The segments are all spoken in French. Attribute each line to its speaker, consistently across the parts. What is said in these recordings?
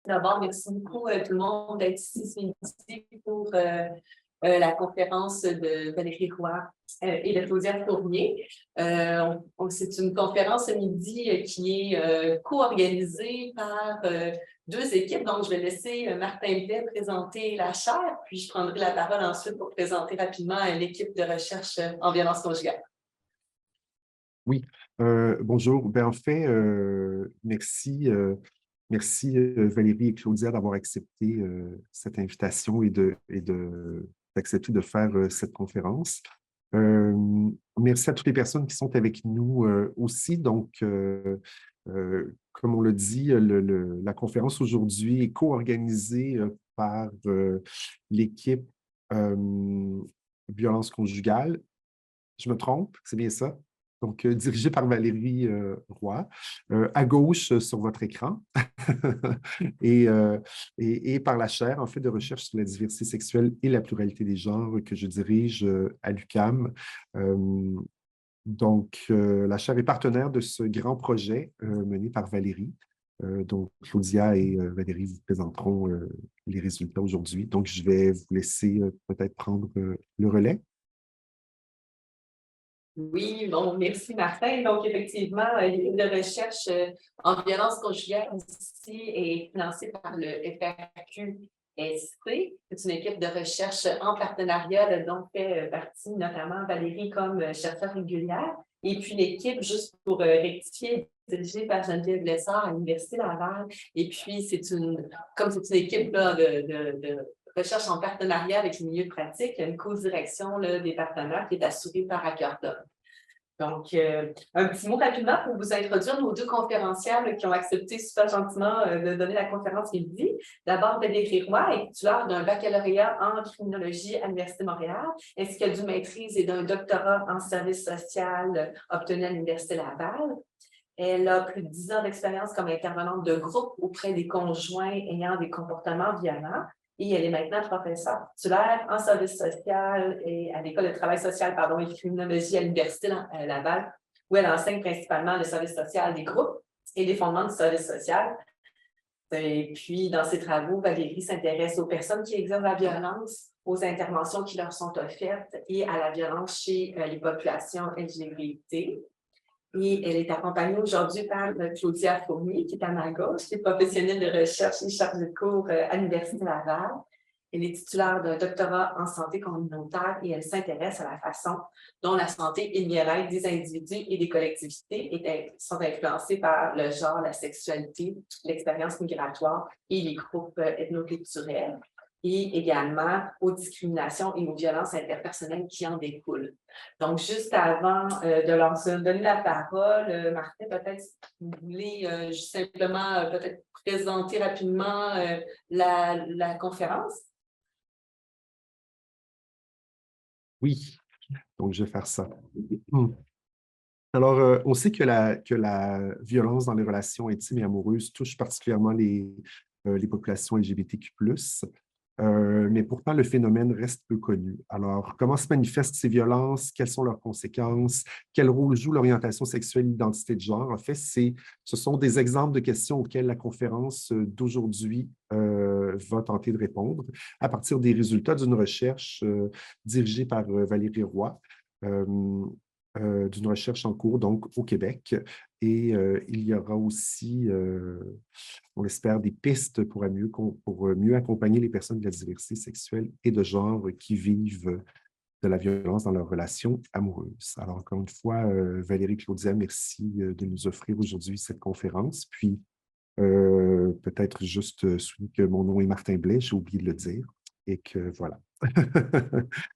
Speaker 1: D'abord, merci beaucoup tout le monde d'être ici ce midi pour la conférence de Valérie Roy et de Claudia Fournier. C'est une conférence ce midi qui est co-organisée par deux équipes. Donc, je vais laisser Martin Blais présenter la chaire, puis je prendrai la parole ensuite pour présenter rapidement l'équipe de recherche en violence conjugale.
Speaker 2: Oui, bonjour. Ben, en fait, merci, merci Valérie et Claudia d'avoir accepté cette invitation et d'accepter de faire cette conférence. Merci à toutes les personnes qui sont avec nous aussi. Donc, comme on l'a dit, la conférence aujourd'hui est co-organisée par l'équipe violence conjugale. Je me trompe, c'est bien ça? Donc, dirigé par Valérie Roy, à gauche sur votre écran, et, et par la chaire en fait de recherche sur la diversité sexuelle et la pluralité des genres que je dirige à l'UQAM. La chaire est partenaire de ce grand projet mené par Valérie. Donc, Claudia et Valérie vous présenteront les résultats aujourd'hui. Donc, je vais vous laisser peut-être prendre le relais.
Speaker 1: Oui, bon, merci Martin. Donc, effectivement, l'équipe de recherche en violence conjugale ici est financée par le FRQ-SC. C'est une équipe de recherche en partenariat dont fait partie notamment Valérie comme chercheure régulière. Et puis l'équipe, juste pour rectifier, est dirigée par Geneviève Lessard à l'Université Laval. Et puis, comme c'est une équipe là, de recherche en partenariat avec les milieux pratiques, il y a une co-direction des partenaires qui est assurée par Accordon. Donc, un petit mot rapidement pour vous introduire nos deux conférencières qui ont accepté super gentiment de donner la conférence midi. D'abord, Valérie Roy est titulaire d'un baccalauréat en criminologie à l'Université de Montréal, ainsi que d'une maîtrise et d'un doctorat en service social obtenu à l'Université Laval. Elle a plus de 10 ans d'expérience comme intervenante de groupe auprès des conjoints ayant des comportements violents. Et elle est maintenant professeure titulaire en service social et à l'École de travail social et de criminologie à l'Université Laval, où elle enseigne principalement le service social des groupes et les fondements du service social. Et puis, dans ses travaux, Valérie s'intéresse aux personnes qui exercent la violence, aux interventions qui leur sont offertes et à la violence chez les populations LGBT. Et elle est accompagnée aujourd'hui par Claudia Fournier, qui est à ma gauche, qui est professionnelle de recherche et chargée de cours à l'Université Laval. Elle est titulaire d'un doctorat en santé communautaire et elle s'intéresse à la façon dont la santé et le bien-être des individus et des collectivités sont influencés par le genre, la sexualité, l'expérience migratoire et les groupes ethnoculturels, et également aux discriminations et aux violences interpersonnelles qui en découlent. Donc, juste avant de leur donner la parole, Martin, peut-être vous voulez simplement peut-être présenter rapidement la conférence.
Speaker 2: Oui, donc je vais faire ça. Alors, on sait que la violence dans les relations intimes et amoureuses touche particulièrement les populations LGBTQ+. Mais pourtant, le phénomène reste peu connu. Alors, comment se manifestent ces violences? Quelles sont leurs conséquences? Quel rôle joue l'orientation sexuelle et l'identité de genre? En fait, ce sont des exemples de questions auxquelles la conférence d'aujourd'hui va tenter de répondre à partir des résultats d'une recherche dirigée par Valérie Roy, d'une recherche en cours, donc, au Québec. Et il y aura aussi, on l'espère, des pistes pour mieux accompagner les personnes de la diversité sexuelle et de genre qui vivent de la violence dans leurs relations amoureuses. Alors, encore une fois, Valérie, Claudia, merci de nous offrir aujourd'hui cette conférence. Puis, peut-être juste souligner que mon nom est Martin Blais, j'ai oublié de le dire, et que voilà.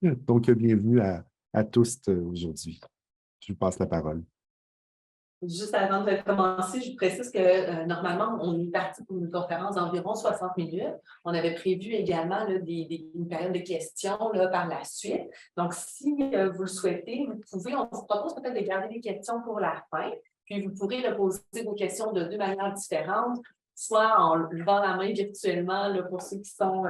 Speaker 2: Donc, bienvenue à tous aujourd'hui. Je vous passe la parole.
Speaker 1: Juste avant de commencer, je vous précise que normalement, on est parti pour une conférence d'environ 60 minutes. On avait prévu également là, une période de questions là, par la suite. Donc, si vous le souhaitez, on vous propose peut-être de garder les questions pour la fin. Puis, vous pourrez là, poser vos questions de deux manières différentes, soit en levant la main virtuellement là, pour ceux qui sont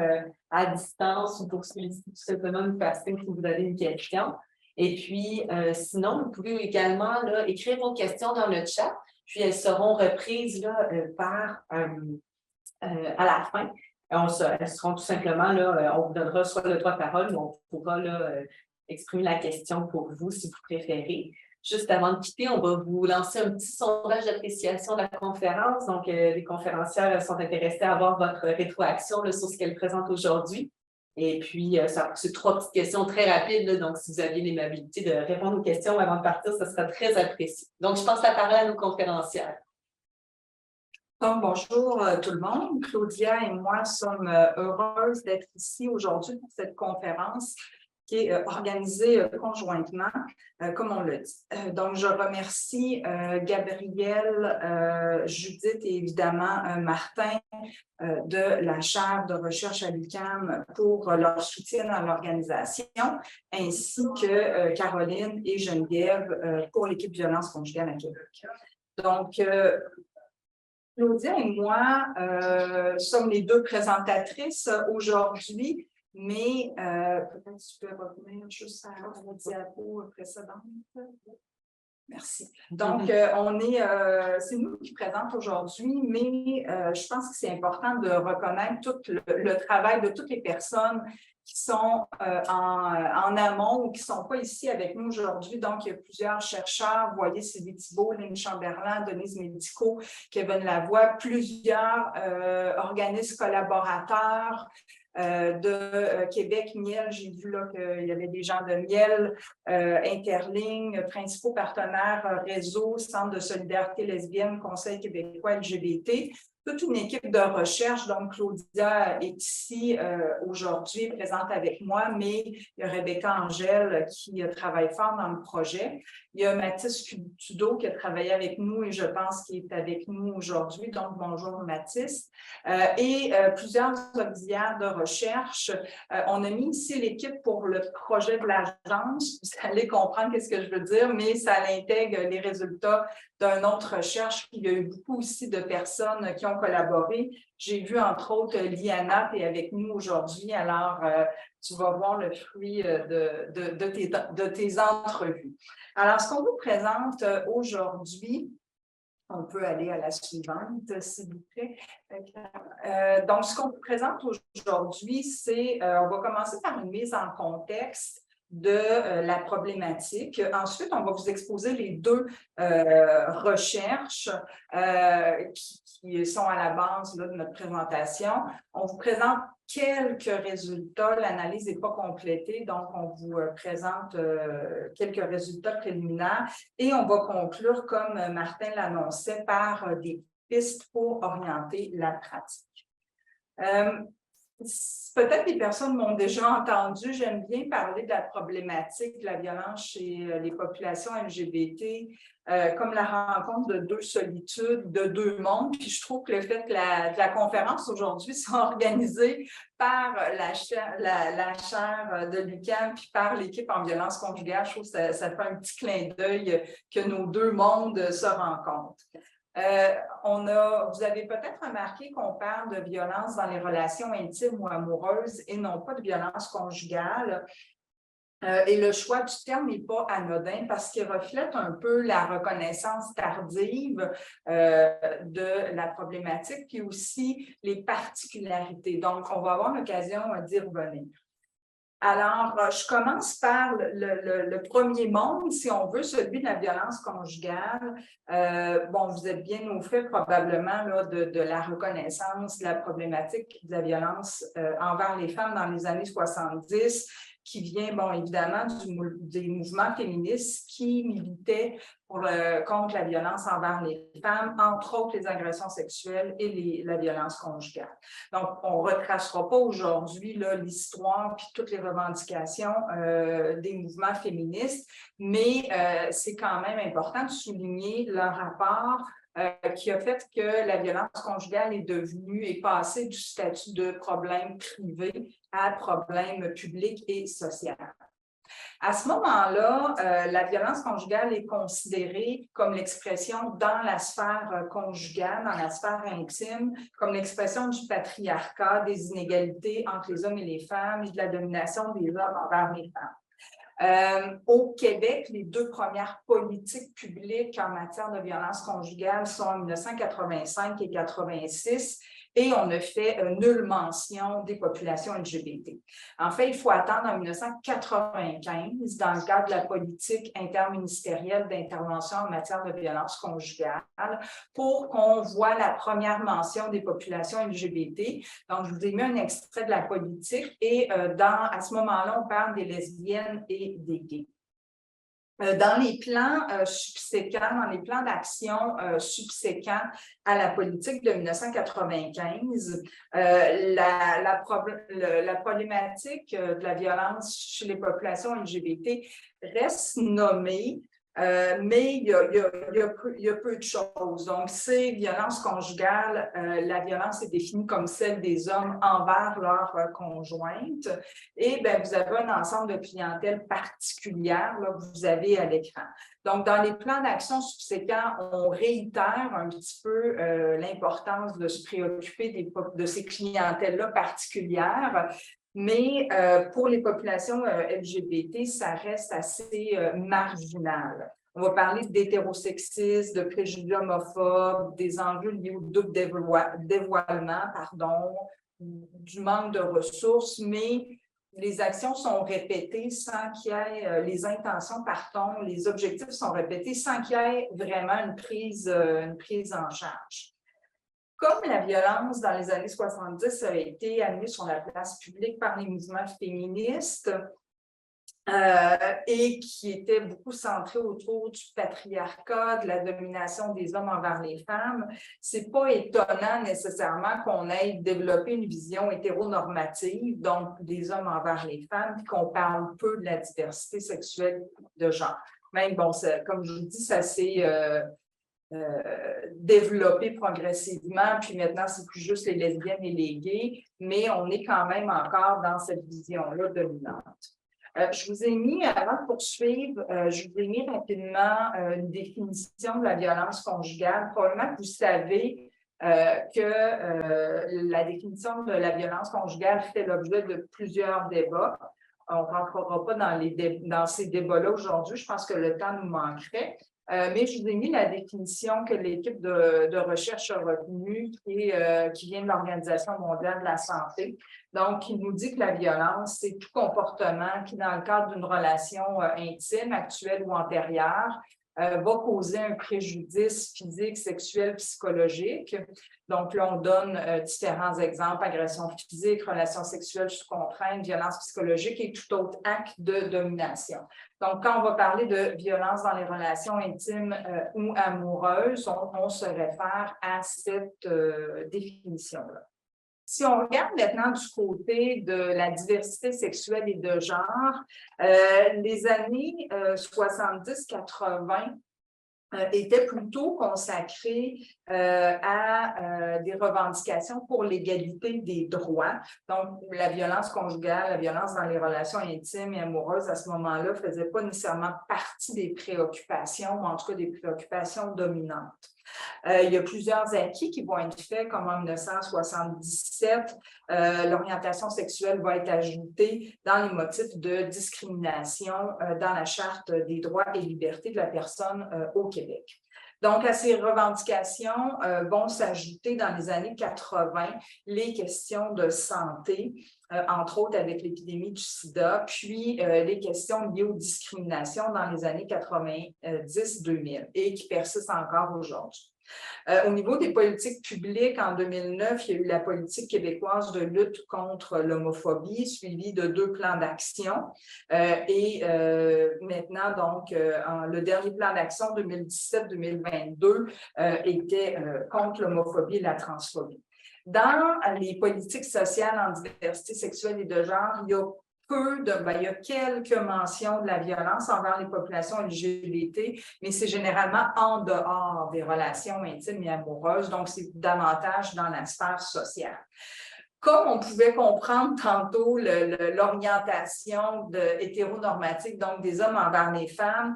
Speaker 1: à distance ou pour ceux qui tout simplement nous passent si vous avez une question. Et puis, sinon, vous pouvez également là, écrire vos questions dans le chat, puis elles seront reprises là, par à la fin. Elles seront tout simplement là, on vous donnera soit le droit de parole ou on pourra là, exprimer la question pour vous si vous préférez. Juste avant de quitter, on va vous lancer un petit sondage d'appréciation de la conférence. Donc, les conférencières sont intéressées à avoir votre rétroaction là, sur ce qu'elles présentent aujourd'hui. Et puis, c'est 3 petites questions très rapides. Là, donc, si vous aviez l'aimabilité de répondre aux questions avant de partir, ce sera très apprécié. Donc, je passe la parole à nos conférencières.
Speaker 3: Donc, bonjour tout le monde. Claudia et moi sommes heureuses d'être ici aujourd'hui pour cette conférence qui est organisée conjointement, comme on l'a dit. Donc, je remercie Gabrielle, Judith et évidemment Martin de la chaire de recherche à l'UQAM pour leur soutien dans l'organisation, ainsi que Caroline et Geneviève pour l'équipe violence conjugale à Québec. Donc, Claudia et moi sommes les 2 présentatrices aujourd'hui, mais peut-être tu peux revenir juste à la diapo précédente. Merci. Donc, c'est nous qui présentons aujourd'hui, mais je pense que c'est important de reconnaître tout le travail de toutes les personnes qui sont en amont ou qui ne sont pas ici avec nous aujourd'hui. Donc, il y a plusieurs chercheurs, vous voyez Sylvie Thibault, Lynn Chamberlain, Denise Médicaux, Kevin Lavoie, plusieurs organismes collaborateurs, de Québec, Miel, j'ai vu là qu'il y avait des gens de Miel, Interligne, principaux partenaires réseau, Centre de solidarité lesbienne, Conseil québécois LGBT, toute une équipe de recherche. Donc, Claudia est ici aujourd'hui, présente avec moi, mais il y a Rebecca Angèle qui travaille fort dans le projet. Il y a Mathis Tudeau qui a travaillé avec nous et je pense qu'il est avec nous aujourd'hui. Donc, bonjour Mathis. Et plusieurs auxiliaires de recherche. On a mis ici l'équipe pour le projet de l'agence. Vous allez comprendre qu'est-ce que je veux dire, mais ça intègre les résultats d'une autre recherche. Il y a eu beaucoup aussi de personnes qui ont collaboré. J'ai vu entre autres Liana, tu es avec nous aujourd'hui. Alors, tu vas voir le fruit de tes entrevues. Alors, ce qu'on vous présente aujourd'hui, on peut aller à la suivante, s'il vous plaît. Donc, ce qu'on vous présente aujourd'hui, c'est, on va commencer par une mise en contexte de la problématique. Ensuite, on va vous exposer les 2 recherches qui sont à la base là, de notre présentation. On vous présente quelques résultats. L'analyse n'est pas complétée, donc on vous présente quelques résultats préliminaires et on va conclure, comme Martin l'annonçait, par des pistes pour orienter la pratique. Peut-être les personnes m'ont déjà entendu, j'aime bien parler de la problématique de la violence chez les populations LGBT comme la rencontre de 2 solitudes, de 2 mondes. Puis je trouve que le fait que la conférence aujourd'hui soit organisée par la chaire de l'UQAM puis par l'équipe en violence conjugale, je trouve que ça fait un petit clin d'œil que nos 2 mondes se rencontrent. Vous avez peut-être remarqué qu'on parle de violence dans les relations intimes ou amoureuses et non pas de violence conjugale. Et le choix du terme n'est pas anodin parce qu'il reflète un peu la reconnaissance tardive de la problématique puis aussi les particularités. Donc, on va avoir l'occasion d'y revenir. Alors, je commence par le premier monde, si on veut, celui de la violence conjugale. Bon, vous êtes bien au fait probablement là, de la reconnaissance de la problématique de la violence envers les femmes dans les années 70, qui vient, bon, évidemment, des mouvements féministes qui militaient contre la violence envers les femmes, entre autres les agressions sexuelles et la violence conjugale. Donc, on ne retracera pas aujourd'hui l'histoire puis toutes les revendications des mouvements féministes, mais c'est quand même important de souligner leur rapport qui a fait que la violence conjugale est passée du statut de problème privé à problème public et social. À ce moment-là, la violence conjugale est considérée comme l'expression dans la sphère conjugale, dans la sphère intime, comme l'expression du patriarcat, des inégalités entre les hommes et les femmes et de la domination des hommes envers les femmes. Au Québec, les 2 premières politiques publiques en matière de violence conjugale sont en 1985 et 1986. et on ne fait nulle mention des populations LGBT. En fait, il faut attendre en 1995, dans le cadre de la politique interministérielle d'intervention en matière de violence conjugale, pour qu'on voit la première mention des populations LGBT. Donc, je vous ai mis un extrait de la politique et à ce moment-là, on parle des lesbiennes et des gays. Dans les plans subséquents, dans les plans d'action subséquents à la politique de 1995, la problématique de la violence chez les populations LGBT reste nommée, mais il y a peu de choses. Donc, c'est violence conjugale. La violence est définie comme celle des hommes envers leur conjointe. Et bien, vous avez un ensemble de clientèle particulière là, que vous avez à l'écran. Donc, dans les plans d'action subséquents, on réitère un petit peu l'importance de se préoccuper de ces clientèles-là particulières. Mais pour les populations LGBT, ça reste assez marginal. On va parler d'hétérosexisme, de préjugés homophobes, des enjeux liés au double dévoilement, du manque de ressources, mais les actions sont répétées sans qu'il y ait, les intentions, pardon, les objectifs sont répétés sans qu'il y ait vraiment une prise en charge. Comme la violence dans les années 70 a été amenée sur la place publique par les mouvements féministes et qui était beaucoup centré autour du patriarcat, de la domination des hommes envers les femmes, c'est pas étonnant nécessairement qu'on ait développé une vision hétéronormative, donc des hommes envers les femmes, puis qu'on parle peu de la diversité sexuelle de genre. Même, bon, comme je vous dis, ça s'est développé progressivement, puis maintenant, c'est plus juste les lesbiennes et les gays, mais on est quand même encore dans cette vision-là dominante. Je vous ai mis, avant de poursuivre, je vous ai mis rapidement une définition de la violence conjugale. Probablement que vous savez que la définition de la violence conjugale fait l'objet de plusieurs débats. On ne rentrera pas dans ces débats-là aujourd'hui. Je pense que le temps nous manquerait. Mais je vous ai mis la définition que l'équipe de recherche a retenue qui vient de l'Organisation mondiale de la santé. Donc, qui nous dit que la violence, c'est tout comportement qui, dans le cadre d'une relation intime, actuelle ou antérieure, va causer un préjudice physique, sexuel, psychologique. Donc là, on donne différents exemples, agression physique, relations sexuelles sous contrainte, violence psychologique et tout autre acte de domination. Donc, quand on va parler de violence dans les relations intimes ou amoureuses, on se réfère à cette définition-là. Si on regarde maintenant du côté de la diversité sexuelle et de genre, les années 70-80 étaient plutôt consacrées à des revendications pour l'égalité des droits. Donc, la violence conjugale, la violence dans les relations intimes et amoureuses, à ce moment-là, ne faisait pas nécessairement partie des préoccupations, ou en tout cas des préoccupations dominantes. Il y a plusieurs acquis qui vont être faits, comme en 1977, l'orientation sexuelle va être ajoutée dans les motifs de discrimination dans la Charte des droits et libertés de la personne au Québec. Donc, à ces revendications vont s'ajouter dans les années 80 les questions de santé, entre autres avec l'épidémie du sida, puis les questions liées aux discriminations dans les années 90-2000 et qui persistent encore aujourd'hui. Au niveau des politiques publiques, en 2009, il y a eu la politique québécoise de lutte contre l'homophobie, suivie de 2 plans d'action. Maintenant, donc, le dernier plan d'action 2017-2022 était contre l'homophobie et la transphobie. Dans les politiques sociales en diversité sexuelle et de genre, il y a quelques mentions de la violence envers les populations LGBT, mais c'est généralement en dehors des relations intimes et amoureuses, donc c'est davantage dans la sphère sociale. Comme on pouvait comprendre tantôt l'orientation hétéronormative, donc des hommes envers les femmes,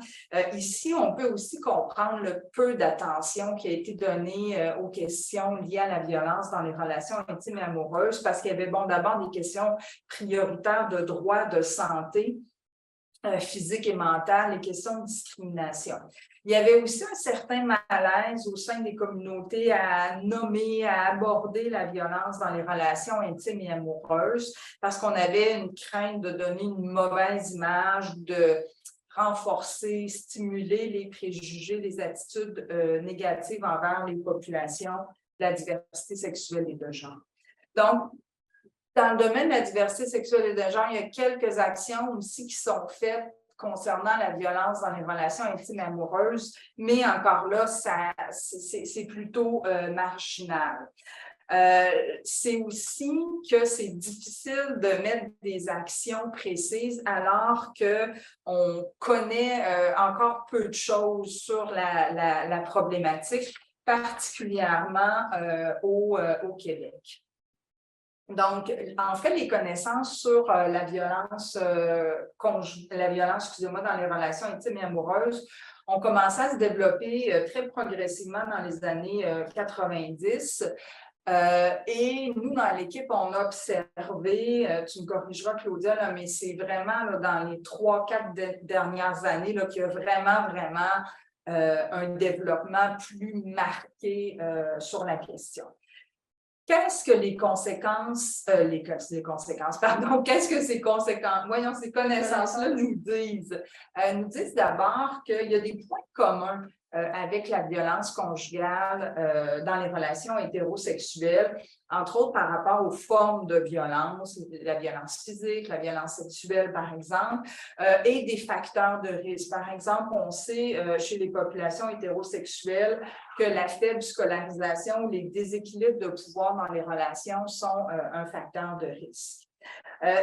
Speaker 3: ici, on peut aussi comprendre le peu d'attention qui a été donnée aux questions liées à la violence dans les relations intimes et amoureuses, parce qu'il y avait d'abord des questions prioritaires de droit de santé physiques et mentales, les questions de discrimination. Il y avait aussi un certain malaise au sein des communautés à nommer, à aborder la violence dans les relations intimes et amoureuses parce qu'on avait une crainte de donner une mauvaise image, de renforcer, stimuler les préjugés, les attitudes négatives envers les populations de la diversité sexuelle et de genre. Donc, dans le domaine de la diversité sexuelle et de genre, il y a quelques actions aussi qui sont faites concernant la violence dans les relations intimes et amoureuses, mais encore là, c'est plutôt marginal. C'est aussi que c'est difficile de mettre des actions précises alors qu'on connaît encore peu de choses sur la problématique, particulièrement au Québec. Donc, en fait, les connaissances sur la violence, dans les relations intimes et amoureuses ont commencé à se développer très progressivement dans les années 90. Et nous, dans l'équipe, on a observé, tu me corrigeras, Claudia, là, mais c'est vraiment là, dans les 3-4 dernières années qu'il y a vraiment un développement plus marqué sur la question. Qu'est-ce que les conséquences, qu'est-ce que ces connaissances-là nous disent? Nous disent d'abord qu'il y a des points communs avec la violence conjugale dans les relations hétérosexuelles, entre autres par rapport aux formes de violence, la violence physique, la violence sexuelle, par exemple, et des facteurs de risque. Par exemple, on sait chez les populations hétérosexuelles que la faible scolarisation ou les déséquilibres de pouvoir dans les relations sont un facteur de risque.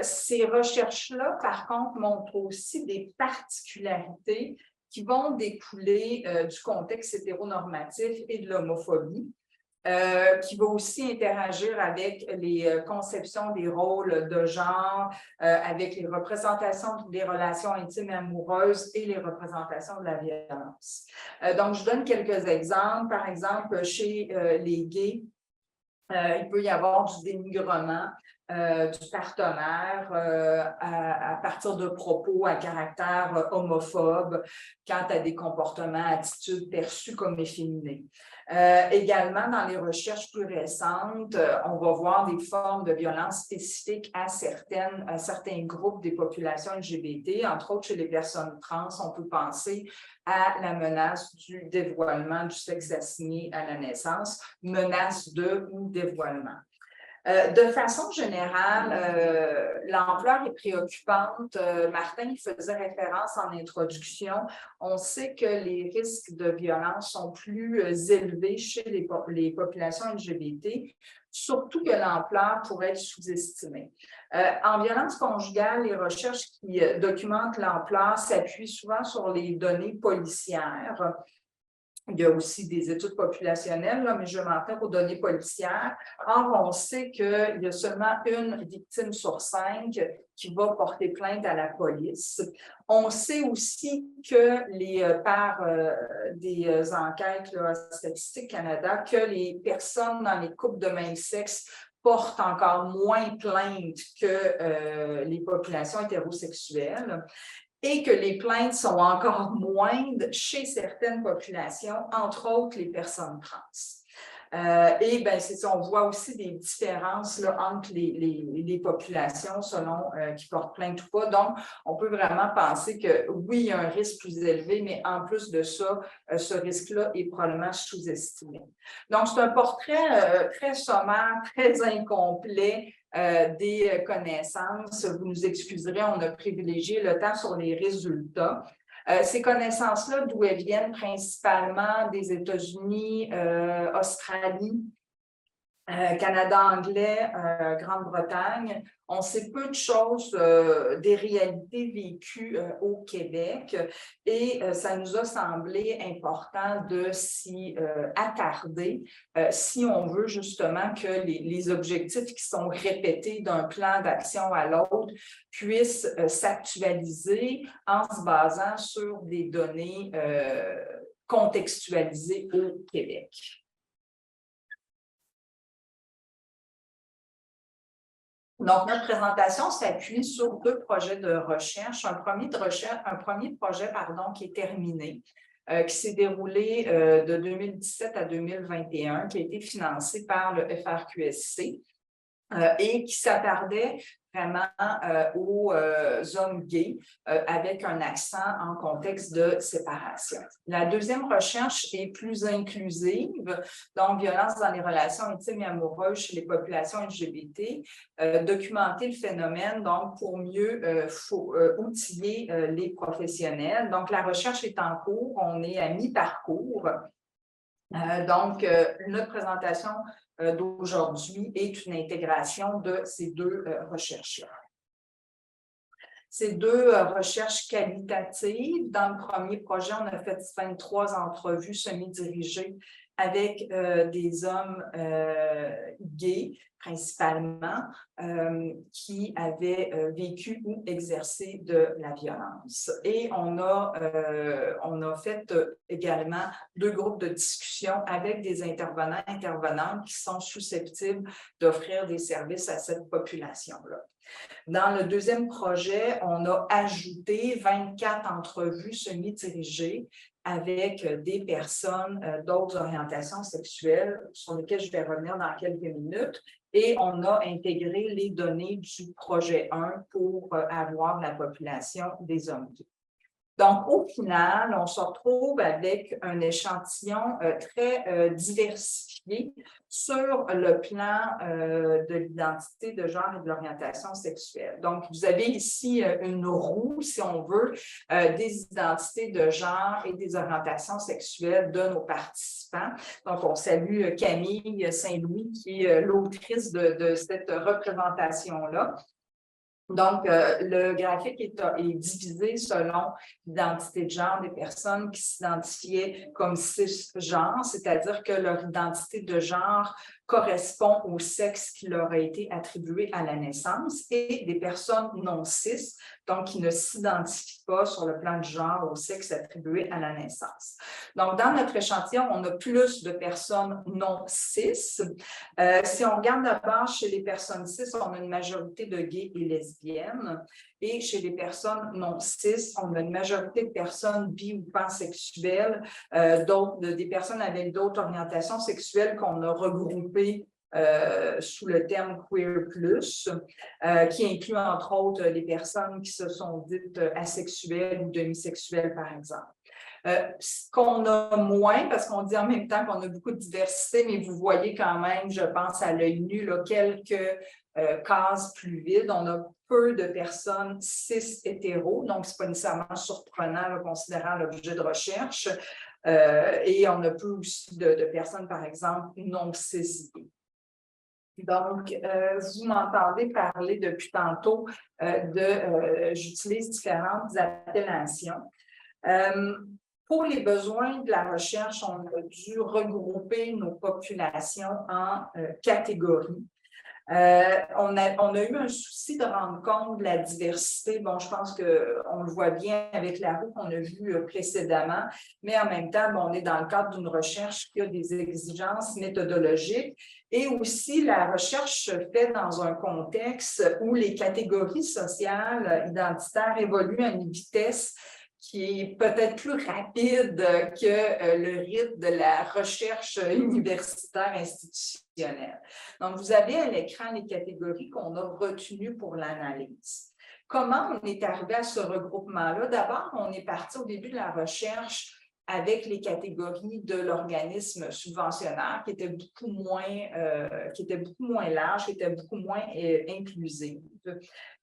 Speaker 3: Ces recherches-là, par contre, montrent aussi des particularités qui vont découler du contexte hétéronormatif et de l'homophobie, qui va aussi interagir avec les conceptions des rôles de genre, avec les représentations des relations intimes et amoureuses et les représentations de la violence. Donc, je donne quelques exemples. Par exemple, chez les gays, il peut y avoir du dénigrement du partenaire à partir de propos à caractère homophobe quant à des comportements, attitudes perçus comme efféminés. Également, dans les recherches plus récentes, on va voir des formes de violence spécifiques à certains groupes des populations LGBT, entre autres chez les personnes trans. On peut penser à la menace du dévoilement du sexe assigné à la naissance, menace de ou dévoilement. De façon générale, l'ampleur est préoccupante. Martin y faisait référence en introduction. On sait que les risques de violence sont plus élevés chez les populations LGBT, surtout que l'ampleur pourrait être sous-estimée. En violence conjugale, les recherches qui documentent l'ampleur s'appuient souvent sur les données policières. Il y a aussi des études populationnelles, là, mais je m'en tiens aux données policières. Or, on sait qu'il y a seulement une victime sur 5 qui va porter plainte à la police. On sait aussi que par des enquêtes là, Statistique Canada, que les personnes dans les couples de même sexe portent encore moins plainte que les populations hétérosexuelles, et que les plaintes sont encore moindres chez certaines populations, entre autres les personnes trans. Et bien, c'est ça, on voit aussi des différences là, entre les populations selon qui portent plainte ou pas. Donc, on peut vraiment penser que oui, il y a un risque plus élevé, mais en plus de ça, ce risque-là est probablement sous-estimé. Donc, c'est un portrait très sommaire, très incomplet des connaissances. Vous nous excuserez, on a privilégié le temps sur les résultats. Ces connaissances-là, d'où elles viennent principalement des États-Unis, Australie, Canada anglais, Grande-Bretagne. On sait peu de choses des réalités vécues au Québec et ça nous a semblé important de s'y attarder si on veut justement que les objectifs qui sont répétés d'un plan d'action à l'autre puissent s'actualiser en se basant sur des données contextualisées au Québec. Donc, notre présentation s'appuie sur 2 projets de recherche. Un premier projet qui est terminé, qui s'est déroulé de 2017 à 2021, qui a été financé par le FRQSC et qui s'attardait vraiment aux hommes gays avec un accent en contexte de séparation. La deuxième recherche est plus inclusive, donc violence dans les relations intimes et amoureuses chez les populations LGBT, documenter le phénomène donc pour mieux outiller les professionnels. Donc la recherche est en cours, on est à mi-parcours. Notre présentation d'aujourd'hui est une intégration de ces 2 recherches-là. Ces 2 recherches qualitatives. Dans le premier projet, on a fait 23 entrevues semi-dirigées avec des hommes gays, principalement, qui avaient vécu ou exercé de la violence. Et on a fait également 2 groupes de discussion avec des intervenantes qui sont susceptibles d'offrir des services à cette population-là. Dans le deuxième projet, on a ajouté 24 entrevues semi-dirigées avec des personnes d'autres orientations sexuelles sur lesquelles je vais revenir dans quelques minutes. Et on a intégré les données du projet 1 pour avoir la population des hommes gays. Donc, au final, on se retrouve avec un échantillon très diversifié sur le plan de l'identité de genre et de l'orientation sexuelle. Donc, vous avez ici une roue, si on veut, des identités de genre et des orientations sexuelles de nos participants. Donc, on salue Camille Saint-Louis, qui est l'autrice de cette représentation-là. Donc, le graphique est divisé selon l'identité de genre des personnes qui s'identifiaient comme cisgenres, c'est-à-dire que leur identité de genre correspond au sexe qui leur a été attribué à la naissance, et des personnes non cis, donc qui ne s'identifient pas sur le plan du genre au sexe attribué à la naissance. Donc, dans notre échantillon, on a plus de personnes non cis. Si on regarde d'abord chez les personnes cis, on a une majorité de gays et lesbiennes. Et chez les personnes non cis, on a une majorité de personnes bi ou pansexuelles, des personnes avec d'autres orientations sexuelles qu'on a regroupées sous le terme Queer Plus, qui inclut entre autres les personnes qui se sont dites asexuelles ou demisexuelles, par exemple. Ce qu'on a moins, parce qu'on dit en même temps qu'on a beaucoup de diversité, mais vous voyez quand même, je pense à l'œil nu, là, quelques cases plus vides. On a peu de personnes cis-hétéros, donc ce n'est pas nécessairement surprenant là, considérant l'objet de recherche. Et on a peu aussi de personnes, par exemple, non cis. Donc, vous m'entendez parler depuis tantôt j'utilise différentes appellations. Pour les besoins de la recherche, on a dû regrouper nos populations en catégories. On a eu un souci de rendre compte de la diversité. Bon, je pense qu'on le voit bien avec la roue qu'on a vue précédemment, mais en même temps, on est dans le cadre d'une recherche qui a des exigences méthodologiques, et aussi la recherche se fait dans un contexte où les catégories sociales identitaires évoluent à une vitesse qui est peut-être plus rapide que le rythme de la recherche universitaire institutionnelle. Donc, vous avez à l'écran les catégories qu'on a retenues pour l'analyse. Comment on est arrivé à ce regroupement-là? D'abord, on est parti au début de la recherche avec les catégories de l'organisme subventionnaire qui étaient beaucoup moins larges, qui étaient beaucoup moins inclusives.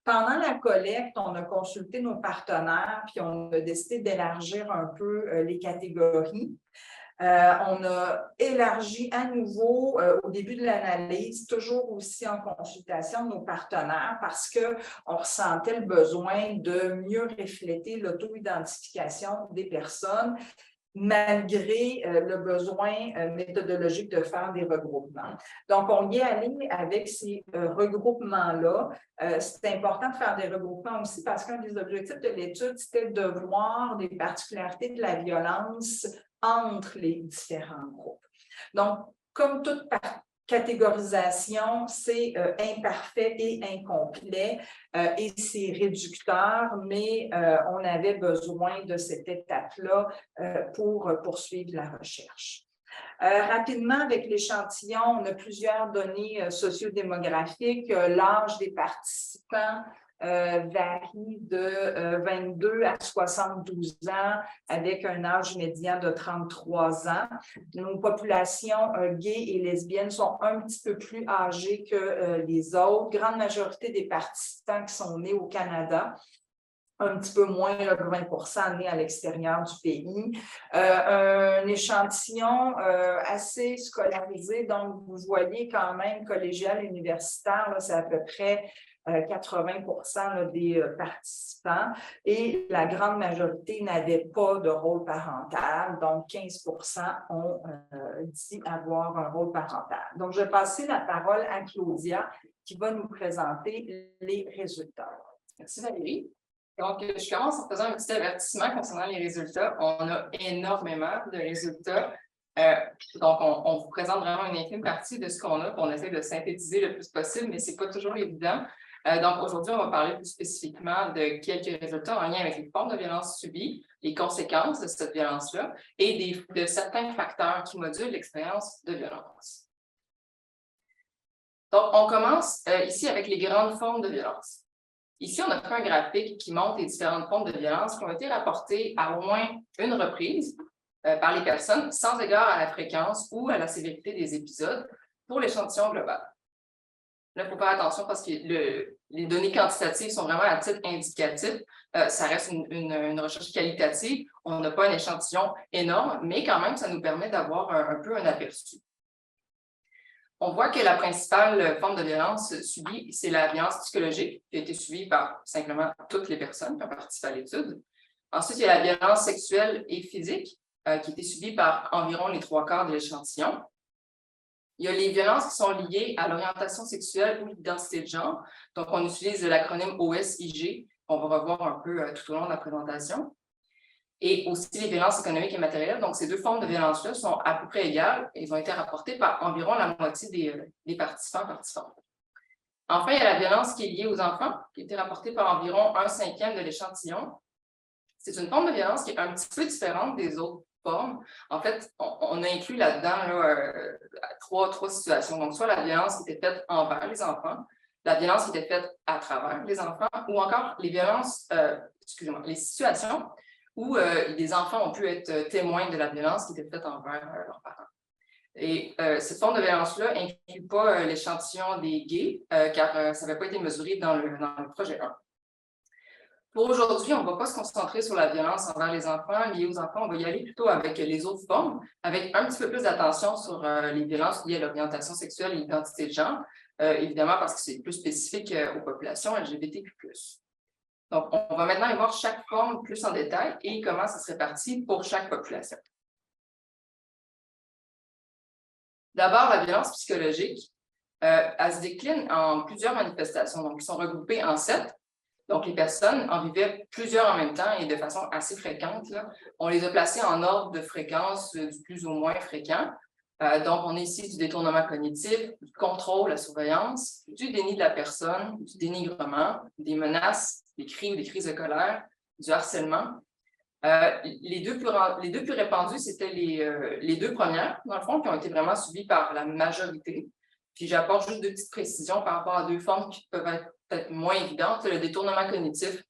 Speaker 3: Pendant la collecte, on a consulté nos partenaires, puis on a décidé d'élargir un peu les catégories. On a élargi à nouveau au début de l'analyse, toujours aussi en consultation de nos partenaires, parce qu'on ressentait le besoin de mieux refléter l'auto-identification des personnes, malgré le besoin méthodologique de faire des regroupements. Donc, on y est allé avec ces regroupements-là. C'est important de faire des regroupements aussi parce qu'un des objectifs de l'étude, c'était de voir des particularités de la violence entre les différents groupes. Donc, comme toute catégorisation, c'est imparfait et incomplet et c'est réducteur, mais on avait besoin de cette étape-là pour poursuivre la recherche. Rapidement, avec l'échantillon, on a plusieurs données sociodémographiques. L'âge des participants varie de 22 à 72 ans, avec un âge médian de 33 ans. Nos populations gays et lesbiennes sont un petit peu plus âgées que les autres. Grande majorité des participants qui sont nés au Canada, un petit peu moins de 20 nés à l'extérieur du pays. Un échantillon assez scolarisé, donc vous voyez quand même collégial universitaire, c'est à peu près 80 des participants et la grande majorité n'avait pas de rôle parental, donc 15 ont dit avoir un rôle parental. Donc, je vais passer la parole à Claudia qui va nous présenter les résultats.
Speaker 4: Merci Valérie. Donc, je commence en faisant un petit avertissement concernant les résultats. On a énormément de résultats. Donc, on vous présente vraiment une infime partie de ce qu'on a, puis on essaie de synthétiser le plus possible, mais ce n'est pas toujours évident. Donc, aujourd'hui, on va parler plus spécifiquement de quelques résultats en lien avec les formes de violence subies, les conséquences de cette violence-là et de certains facteurs qui modulent l'expérience de violence. Donc, on commence ici avec les grandes formes de violence. Ici, on a fait un graphique qui montre les différentes formes de violence qui ont été rapportées à au moins une reprise par les personnes, sans égard à la fréquence ou à la sévérité des épisodes, pour l'échantillon global. Là, il faut faire attention parce que les données quantitatives sont vraiment à titre indicatif. Ça reste une recherche qualitative. On n'a pas un échantillon énorme, mais quand même, ça nous permet d'avoir un peu un aperçu. On voit que la principale forme de violence subie, c'est la violence psychologique, qui a été subie par simplement toutes les personnes qui ont participé à l'étude. Ensuite, il y a la violence sexuelle et physique, qui a été subie par environ les 3/4 de l'échantillon. Il y a les violences qui sont liées à l'orientation sexuelle ou l'identité de genre. Donc, on utilise l'acronyme OSIG, qu'on va revoir un peu tout au long de la présentation. Et aussi les violences économiques et matérielles. Donc, ces deux formes de violence-là sont à peu près égales. Ils ont été rapportés par environ la moitié des participantes. Enfin, il y a la violence qui est liée aux enfants, qui a été rapportée par environ 1/5 de l'échantillon. C'est une forme de violence qui est un petit peu différente des autres formes. En fait, on a inclus là-dedans trois situations. Donc, soit la violence qui était faite envers les enfants, la violence qui était faite à travers les enfants, ou encore les violences, les situations où des enfants ont pu être témoins de la violence qui était faite envers leurs parents. Et cette forme de violence-là n'inclut pas l'échantillon des gays, car ça n'avait pas été mesuré dans le projet 1. Pour aujourd'hui, on ne va pas se concentrer sur la violence envers les enfants, liée aux enfants. On va y aller plutôt avec les autres formes, avec un petit peu plus d'attention sur les violences liées à l'orientation sexuelle et l'identité de genre, évidemment parce que c'est plus spécifique aux populations LGBTQ+. Donc, on va maintenant y voir chaque forme plus en détail et comment ça se répartit pour chaque population. D'abord, la violence psychologique, elle se décline en plusieurs manifestations, donc ils sont regroupés en 7. Donc, les personnes en vivaient plusieurs en même temps et de façon assez fréquente. Là. On les a placés en ordre de fréquence du plus ou moins fréquent. Donc, on a ici du détournement cognitif, du contrôle, la surveillance, du déni de la personne, du dénigrement, des menaces, des cris ou des crises de colère, du harcèlement. Les deux plus répandus, c'était les deux premières, dans le fond, qui ont été vraiment subies par la majorité. Puis j'apporte juste 2 petites précisions par rapport à 2 formes qui peuvent être peut-être moins évidentes. Le détournement cognitif,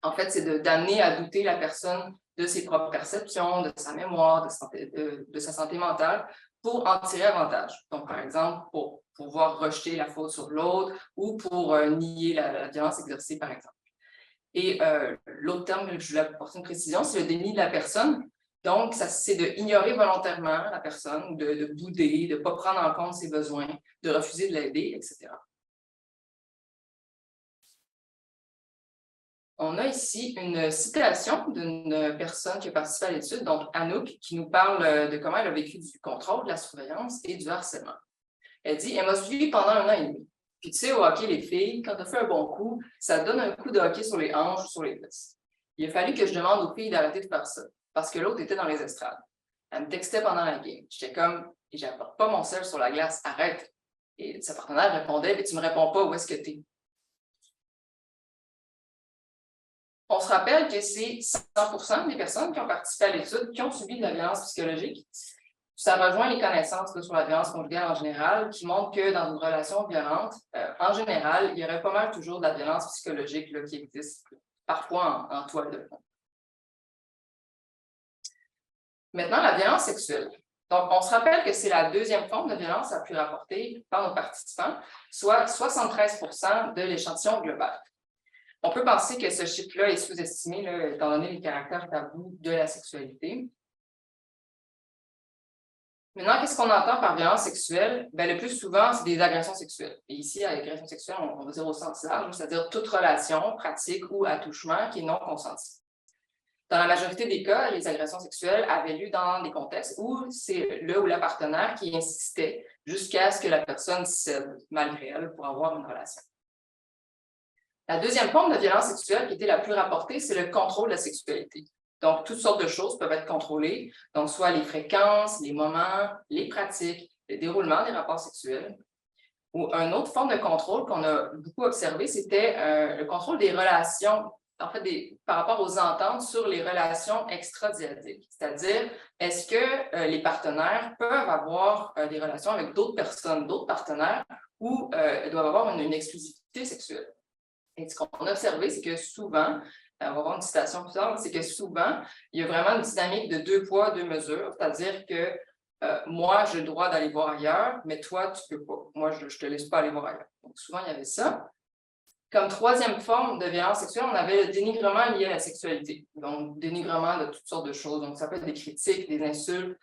Speaker 4: en fait, c'est d'amener à douter la personne de ses propres perceptions, de sa mémoire, de sa santé mentale, pour en tirer avantage. Donc, par exemple, pour pouvoir rejeter la faute sur l'autre ou pour nier la violence exercée, par exemple. Et l'autre terme que je voulais apporter une précision, c'est le déni de la personne. Donc, c'est d'ignorer volontairement la personne, de bouder, de ne pas prendre en compte ses besoins, de refuser de l'aider, etc. On a ici une citation d'une personne qui a participé à l'étude, donc Anouk, qui nous parle de comment elle a vécu du contrôle, de la surveillance et du harcèlement. Elle dit « Elle m'a suivi pendant 1 an et demi. Puis tu sais, au hockey, les filles, quand tu as fait un bon coup, ça donne un coup de hockey sur les hanches ou sur les fesses. Il a fallu que je demande aux filles d'arrêter de faire ça, parce que l'autre était dans les estrades. Elle me textait pendant la game. J'étais comme, et j'apporte pas mon sel sur la glace, arrête. Et sa partenaire répondait, mais tu me réponds pas, où est-ce que t'es? On se rappelle que c'est 100% des personnes qui ont participé à l'étude qui ont subi de la violence psychologique. Ça rejoint les connaissances sur la violence conjugale en général, qui montrent que dans une relation violente, en général, il y aurait pas mal toujours de la violence psychologique là, qui existe, parfois en toile de fond. Maintenant, la violence sexuelle. Donc, on se rappelle que c'est la deuxième forme de violence la plus rapportée par nos participants, soit 73% de l'échantillon global. On peut penser que ce chiffre-là est sous-estimé, étant donné les caractères tabous de la sexualité. Maintenant, qu'est-ce qu'on entend par violence sexuelle? Bien, le plus souvent, c'est des agressions sexuelles. Et ici, agression sexuelle, on va dire au sens large, c'est-à-dire toute relation, pratique ou attouchement qui est non consenti. Dans la majorité des cas, les agressions sexuelles avaient lieu dans des contextes où c'est le ou la partenaire qui insistait jusqu'à ce que la personne cède malgré elle pour avoir une relation. La deuxième forme de violence sexuelle qui était la plus rapportée, c'est le contrôle de la sexualité. Donc, toutes sortes de choses peuvent être contrôlées, donc soit les fréquences, les moments, les pratiques, le déroulement des rapports sexuels. Ou une autre forme de contrôle qu'on a beaucoup observé, c'était le contrôle des relations, en fait, par rapport aux ententes sur les relations extradiadiques. C'est-à-dire, est-ce que les partenaires peuvent avoir des relations avec d'autres personnes, d'autres partenaires, ou doivent avoir une exclusivité sexuelle? Et ce qu'on a observé, c'est que souvent, on va avoir une citation plus tard, c'est que souvent, il y a vraiment une dynamique de 2 poids, 2 mesures, c'est-à-dire que moi, j'ai le droit d'aller voir ailleurs, mais toi, tu ne peux pas. Moi, je ne te laisse pas aller voir ailleurs. Donc, souvent, il y avait ça. Comme troisième forme de violence sexuelle, on avait le dénigrement lié à la sexualité. Donc, dénigrement de toutes sortes de choses. Donc, ça peut être des critiques, des insultes,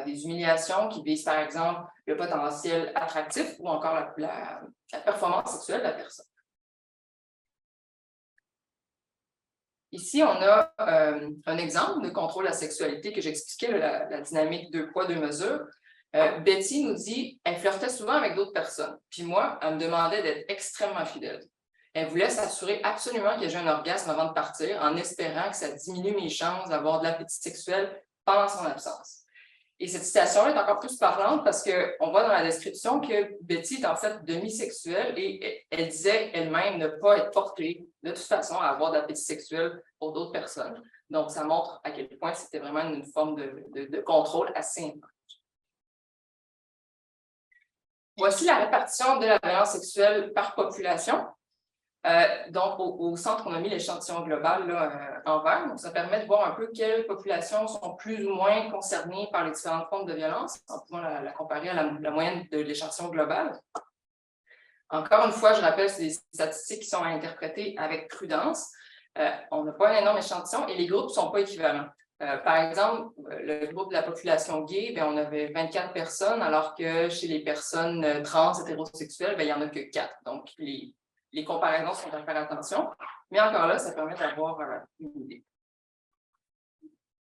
Speaker 4: des humiliations qui visent, par exemple, le potentiel attractif ou encore la performance sexuelle de la personne. Ici, on a un exemple de contrôle de la sexualité que j'expliquais, la dynamique 2 poids, 2 mesures. Betty nous dit, elle flirtait souvent avec d'autres personnes. Puis moi, elle me demandait d'être extrêmement fidèle. Elle voulait s'assurer absolument que j'ai un orgasme avant de partir, en espérant que ça diminue mes chances d'avoir de l'appétit sexuel pendant son absence. Et cette citation-là est encore plus parlante parce qu'on voit dans la description que Betty est en fait demisexuelle et elle disait elle-même ne pas être portée de toute façon à avoir d'appétit sexuel pour d'autres personnes. Donc, ça montre à quel point c'était vraiment une forme de contrôle assez intense. Voici la répartition de la violence sexuelle par population. Donc, au centre, on a mis l'échantillon global là, en vert. Donc, ça permet de voir un peu quelles populations sont plus ou moins concernées par les différentes formes de violence, en pouvant la comparer à la moyenne de l'échantillon global. Encore une fois, je rappelle, c'est des statistiques qui sont à interpréter avec prudence. On n'a pas un énorme échantillon et les groupes ne sont pas équivalents. Par exemple, le groupe de la population gay, on avait 24 personnes, alors que chez les personnes trans, hétérosexuelles, il n'y en a que 4. Donc, les comparaisons sont à faire attention, mais encore là, ça permet d'avoir une idée.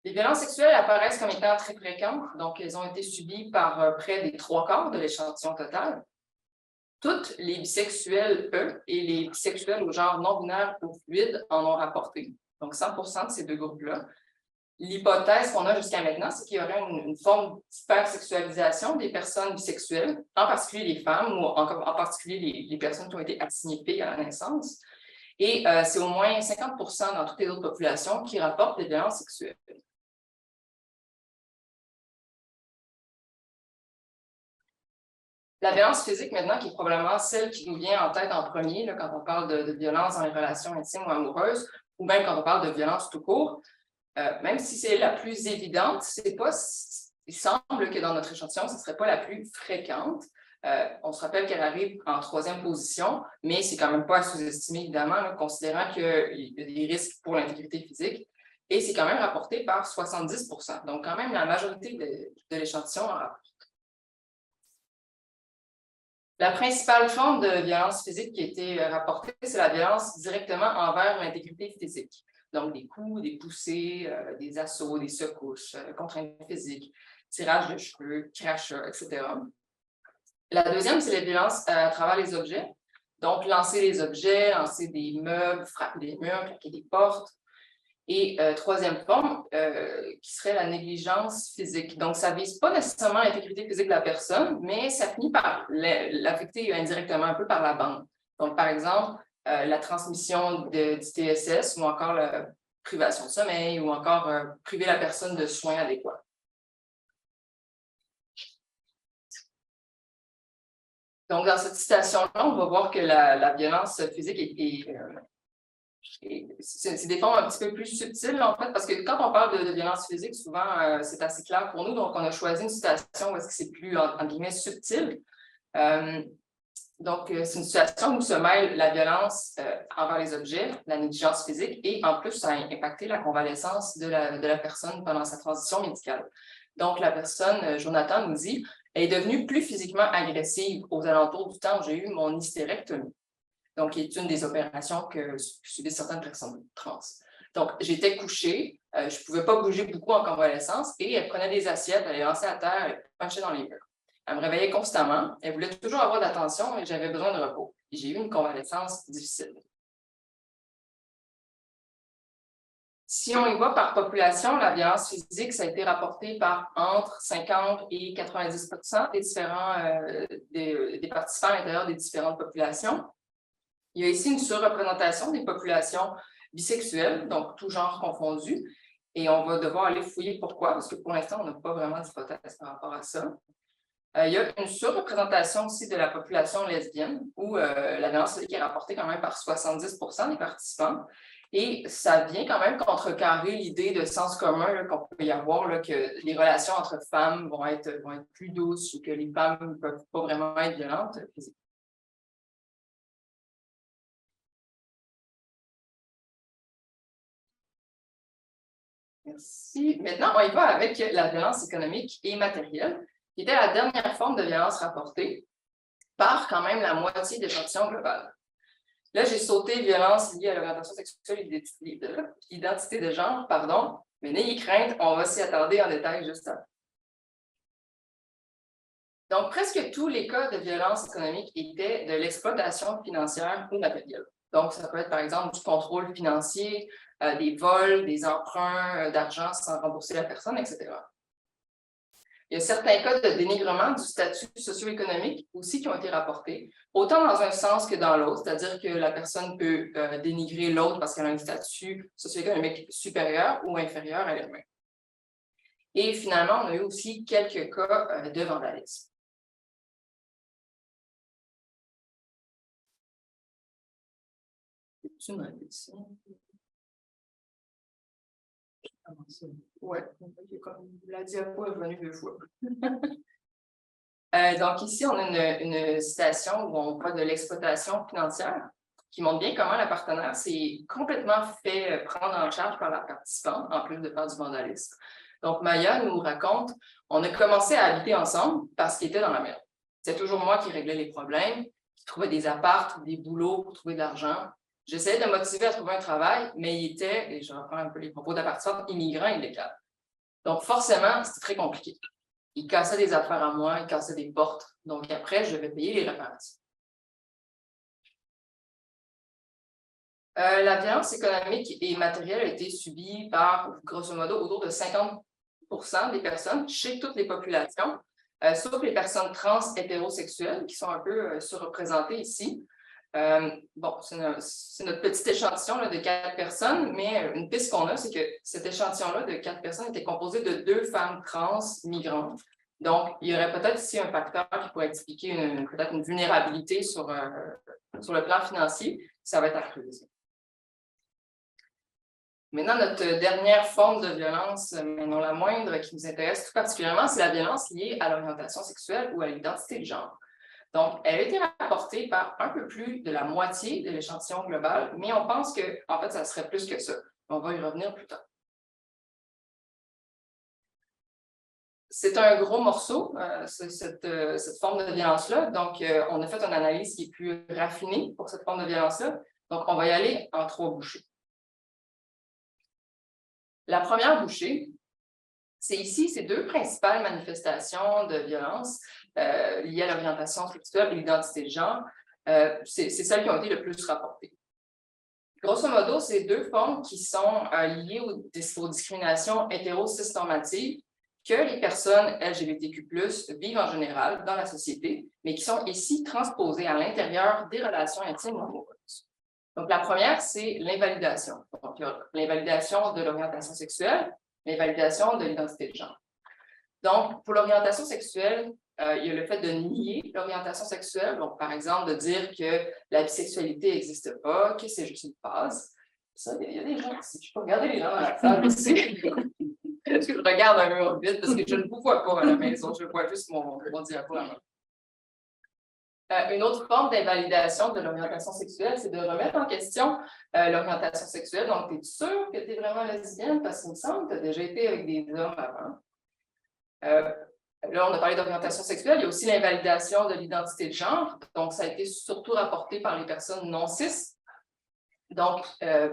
Speaker 4: Les violences sexuelles apparaissent comme étant très fréquentes, donc elles ont été subies par près des 3/4 de l'échantillon total. Toutes les bisexuels, eux, et les bisexuels au genre non-binaire ou fluide en ont rapporté. Donc 100% de ces 2 groupes-là. L'hypothèse qu'on a jusqu'à maintenant, c'est qu'il y aurait une forme d'hypersexualisation des personnes bisexuelles, en particulier les femmes ou en particulier les personnes qui ont été assignées filles à la naissance. Et c'est au moins 50% dans toutes les autres populations qui rapportent des violences sexuelles. La violence physique, maintenant, qui est probablement celle qui nous vient en tête en premier là, quand on parle de violence dans les relations intimes ou amoureuses, ou même quand on parle de violence tout court. Même si c'est la plus évidente, il semble que dans notre échantillon, ce ne serait pas la plus fréquente. On se rappelle qu'elle arrive en 3e position, mais c'est quand même pas à sous-estimer, évidemment, là, considérant qu'il y a des risques pour l'intégrité physique. Et c'est quand même rapporté par 70%. Donc, quand même, la majorité de l'échantillon en rapporte. La principale forme de violence physique qui a été rapportée, c'est la violence directement envers l'intégrité physique. Donc, des coups, des poussées, des assauts, des secousses, contraintes physiques, tirage de cheveux, crachats, etc. La deuxième, c'est la violence à travers les objets. Donc, lancer les objets, lancer des meubles, frapper des murs, claquer des portes. Et troisième forme, qui serait la négligence physique. Donc, ça ne vise pas nécessairement l'intégrité physique de la personne, mais ça finit par l'affecter indirectement un peu par la bande. Donc, par exemple, la transmission du TSS ou encore la privation de sommeil ou encore priver la personne de soins adéquats. Donc, dans cette situation-là, on va voir que la violence physique c'est des formes un petit peu plus subtiles, en fait, parce que quand on parle de violence physique, souvent, c'est assez clair pour nous. Donc, on a choisi une situation où est-ce que c'est plus, entre guillemets, subtil. Donc, c'est une situation où se mêle la violence envers les objets, la négligence physique, et en plus, ça a impacté la convalescence de la personne pendant sa transition médicale. Donc, la personne, Jonathan nous dit, est devenue plus physiquement agressive aux alentours du temps où j'ai eu mon hystérectomie. Donc, qui est une des opérations que subissent certaines personnes trans. Donc, j'étais couchée, je ne pouvais pas bouger beaucoup en convalescence, et elle prenait des assiettes, elle les lançait à terre, elle penchait dans les murs. Elle me réveillait constamment, elle voulait toujours avoir d'attention et j'avais besoin de repos. J'ai eu une convalescence difficile. Si on y va par population, la violence physique, ça a été rapporté par entre 50 et 90% des différents des participants à l'intérieur des différentes populations. Il y a ici une surreprésentation des populations bisexuelles, donc tout genre confondu, et on va devoir aller fouiller pourquoi, parce que pour l'instant, on n'a pas vraiment d'hypothèse par rapport à ça. Il y a une surreprésentation aussi de la population lesbienne, où la violence physique est rapportée quand même par 70% des participants, et ça vient quand même contrecarrer l'idée de sens commun qu'on peut y avoir, là, que les relations entre femmes vont être plus douces, ou que les femmes ne peuvent pas vraiment être violentes physiquement. Merci. Maintenant, on y va avec la violence économique et matérielle, qui était la dernière forme de violence rapportée par quand même la moitié des échantillons global. Là, j'ai sauté violence liée à l'orientation sexuelle et l'identité de genre, pardon, mais n'ayez crainte, on va s'y attarder en détail juste après. Donc, presque tous les cas de violence économique étaient de l'exploitation financière ou matérielle. Donc, ça peut être par exemple du contrôle financier, des vols, des emprunts d'argent sans rembourser la personne, etc. Il y a certains cas de dénigrement du statut socio-économique aussi qui ont été rapportés, autant dans un sens que dans l'autre, c'est-à-dire que la personne peut dénigrer l'autre parce qu'elle a un statut socio-économique supérieur ou inférieur à elle-même. Et finalement, on a eu aussi quelques cas de vandalisme. C'est une répétition. Oui, la diapo est venue 2 fois. Donc ici, on a une citation où on voit de l'exploitation financière qui montre bien comment la partenaire s'est complètement fait prendre en charge par la participante, en plus de faire du vandalisme. Donc Maya nous raconte, on a commencé à habiter ensemble parce qu'il était dans la merde. C'était toujours moi qui réglais les problèmes, qui trouvais des apparts, des boulots pour trouver de l'argent. J'essayais de le motiver à trouver un travail, mais il était, et je reprends un peu les propos de la participante, immigrant illégal. Donc forcément, c'était très compliqué. Il cassait des affaires à moi, il cassait des portes. Donc après, je devais payer les réparations. La violence économique et matérielle a été subie par, grosso modo, autour de 50% des personnes chez toutes les populations, sauf les personnes trans hétérosexuelles qui sont un peu surreprésentées ici. Bon, c'est notre petit échantillon là, de 4 personnes, mais une piste qu'on a, c'est que cet échantillon-là de 4 personnes était composé de 2 femmes trans migrantes. Donc, il y aurait peut-être ici un facteur qui pourrait expliquer peut-être une vulnérabilité sur le plan financier. Ça va être à creuser. Maintenant, notre dernière forme de violence, mais non la moindre, qui nous intéresse tout particulièrement, c'est la violence liée à l'orientation sexuelle ou à l'identité de genre. Donc, elle a été rapportée par un peu plus de la moitié de l'échantillon global, mais on pense qu'en fait, ça serait plus que ça. On va y revenir plus tard. C'est un gros morceau, cette forme de violence-là. Donc, on a fait une analyse qui est plus raffinée pour cette forme de violence-là. Donc, on va y aller en 3 bouchées. La première bouchée, c'est ici ces 2 principales manifestations de violence liées à l'orientation sexuelle et l'identité de genre. C'est celles qui ont été le plus rapportées. Grosso modo, c'est deux formes qui sont liées aux discriminations hétéro-cis-normatives que les personnes LGBTQ+, vivent en général dans la société, mais qui sont ici transposées à l'intérieur des relations intimes ou amoureuses. Donc, la première, c'est l'invalidation. Donc, il y a l'invalidation de l'orientation sexuelle, l'invalidation de l'identité de genre. Donc, pour l'orientation sexuelle, il y a le fait de nier l'orientation sexuelle. Donc, par exemple, de dire que la bisexualité n'existe pas, que c'est juste une phase. Ça, il y a des gens ici. Je peux regarder les gens dans la salle aussi. Je regarde un mur vide parce que je ne vous vois pas à la maison. Je vois juste mon diaporama. Une autre forme d'invalidation de l'orientation sexuelle, c'est de remettre en question l'orientation sexuelle. Donc, es-tu sûre que tu es vraiment lesbienne? Parce qu'il me semble que tu as déjà été avec des hommes avant. Là, on a parlé d'orientation sexuelle. Il y a aussi l'invalidation de l'identité de genre. Donc, ça a été surtout rapporté par les personnes non cis. Donc,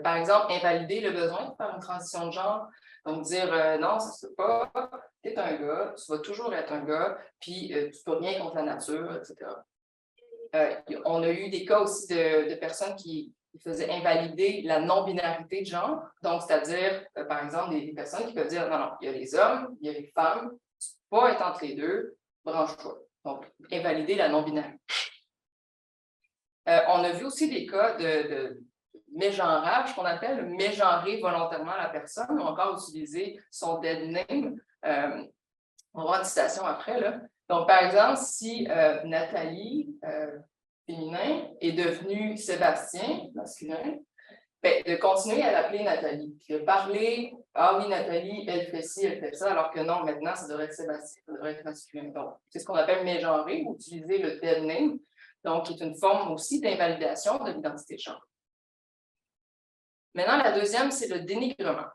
Speaker 4: par exemple, invalider le besoin de faire une transition de genre. Donc, dire non, ça ne se peut pas, tu es un gars, tu vas toujours être un gars, puis tu ne peux rien contre la nature, etc. On a eu des cas aussi de personnes qui faisaient invalider la non-binarité de genre. Donc, c'est-à-dire, par exemple, des personnes qui peuvent dire non, non, il y a les hommes, il y a les femmes, tu ne peux pas être entre les deux, branche-toi. Donc, invalider la non-binarité. On a vu aussi des cas de mégenrage, qu'on appelle mégenrer volontairement la personne, ou encore utiliser son dead name. On va voir une citation après, là. Donc, par exemple, si Nathalie, féminin, est devenue Sébastien, masculin, ben, de continuer à l'appeler Nathalie, puis de parler, ah oui, Nathalie, elle fait ci, elle fait ça, alors que non, maintenant, ça devrait être Sébastien, ça devrait être masculin. Donc, c'est ce qu'on appelle mégenrer, ou utiliser le dead name, donc qui est une forme aussi d'invalidation de l'identité de genre. Maintenant, la deuxième, c'est le dénigrement.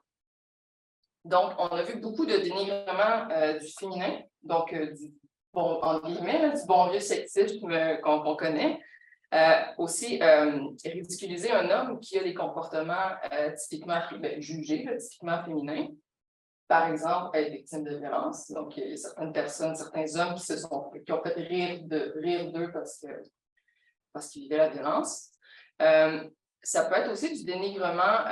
Speaker 4: Donc, on a vu beaucoup de dénigrement du féminin, donc bon, en guillemets, du bon vieux sexisme qu'on connaît. Aussi, ridiculiser un homme qui a des comportements typiquement jugés, typiquement féminins. Par exemple, être victime de violence. Donc, il y a certaines personnes, certains hommes qui ont fait rire d'eux parce qu'ils vivaient la violence. Ça peut être aussi du dénigrement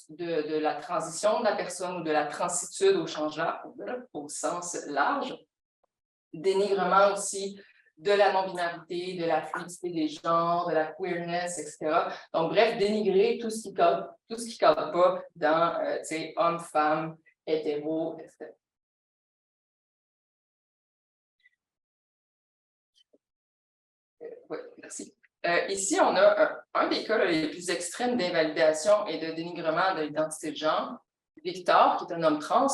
Speaker 4: de la transition de la personne ou de la transitude au sens large. Dénigrement aussi de la non-binarité, de la fluidité des genres, de la queerness, etc. Donc, bref, dénigrer tout ce qui ne cadre pas dans homme, femme, hétéro, etc. Oui, merci. Ici, on a un des cas les plus extrêmes d'invalidation et de dénigrement de l'identité de genre. Victor, qui est un homme trans,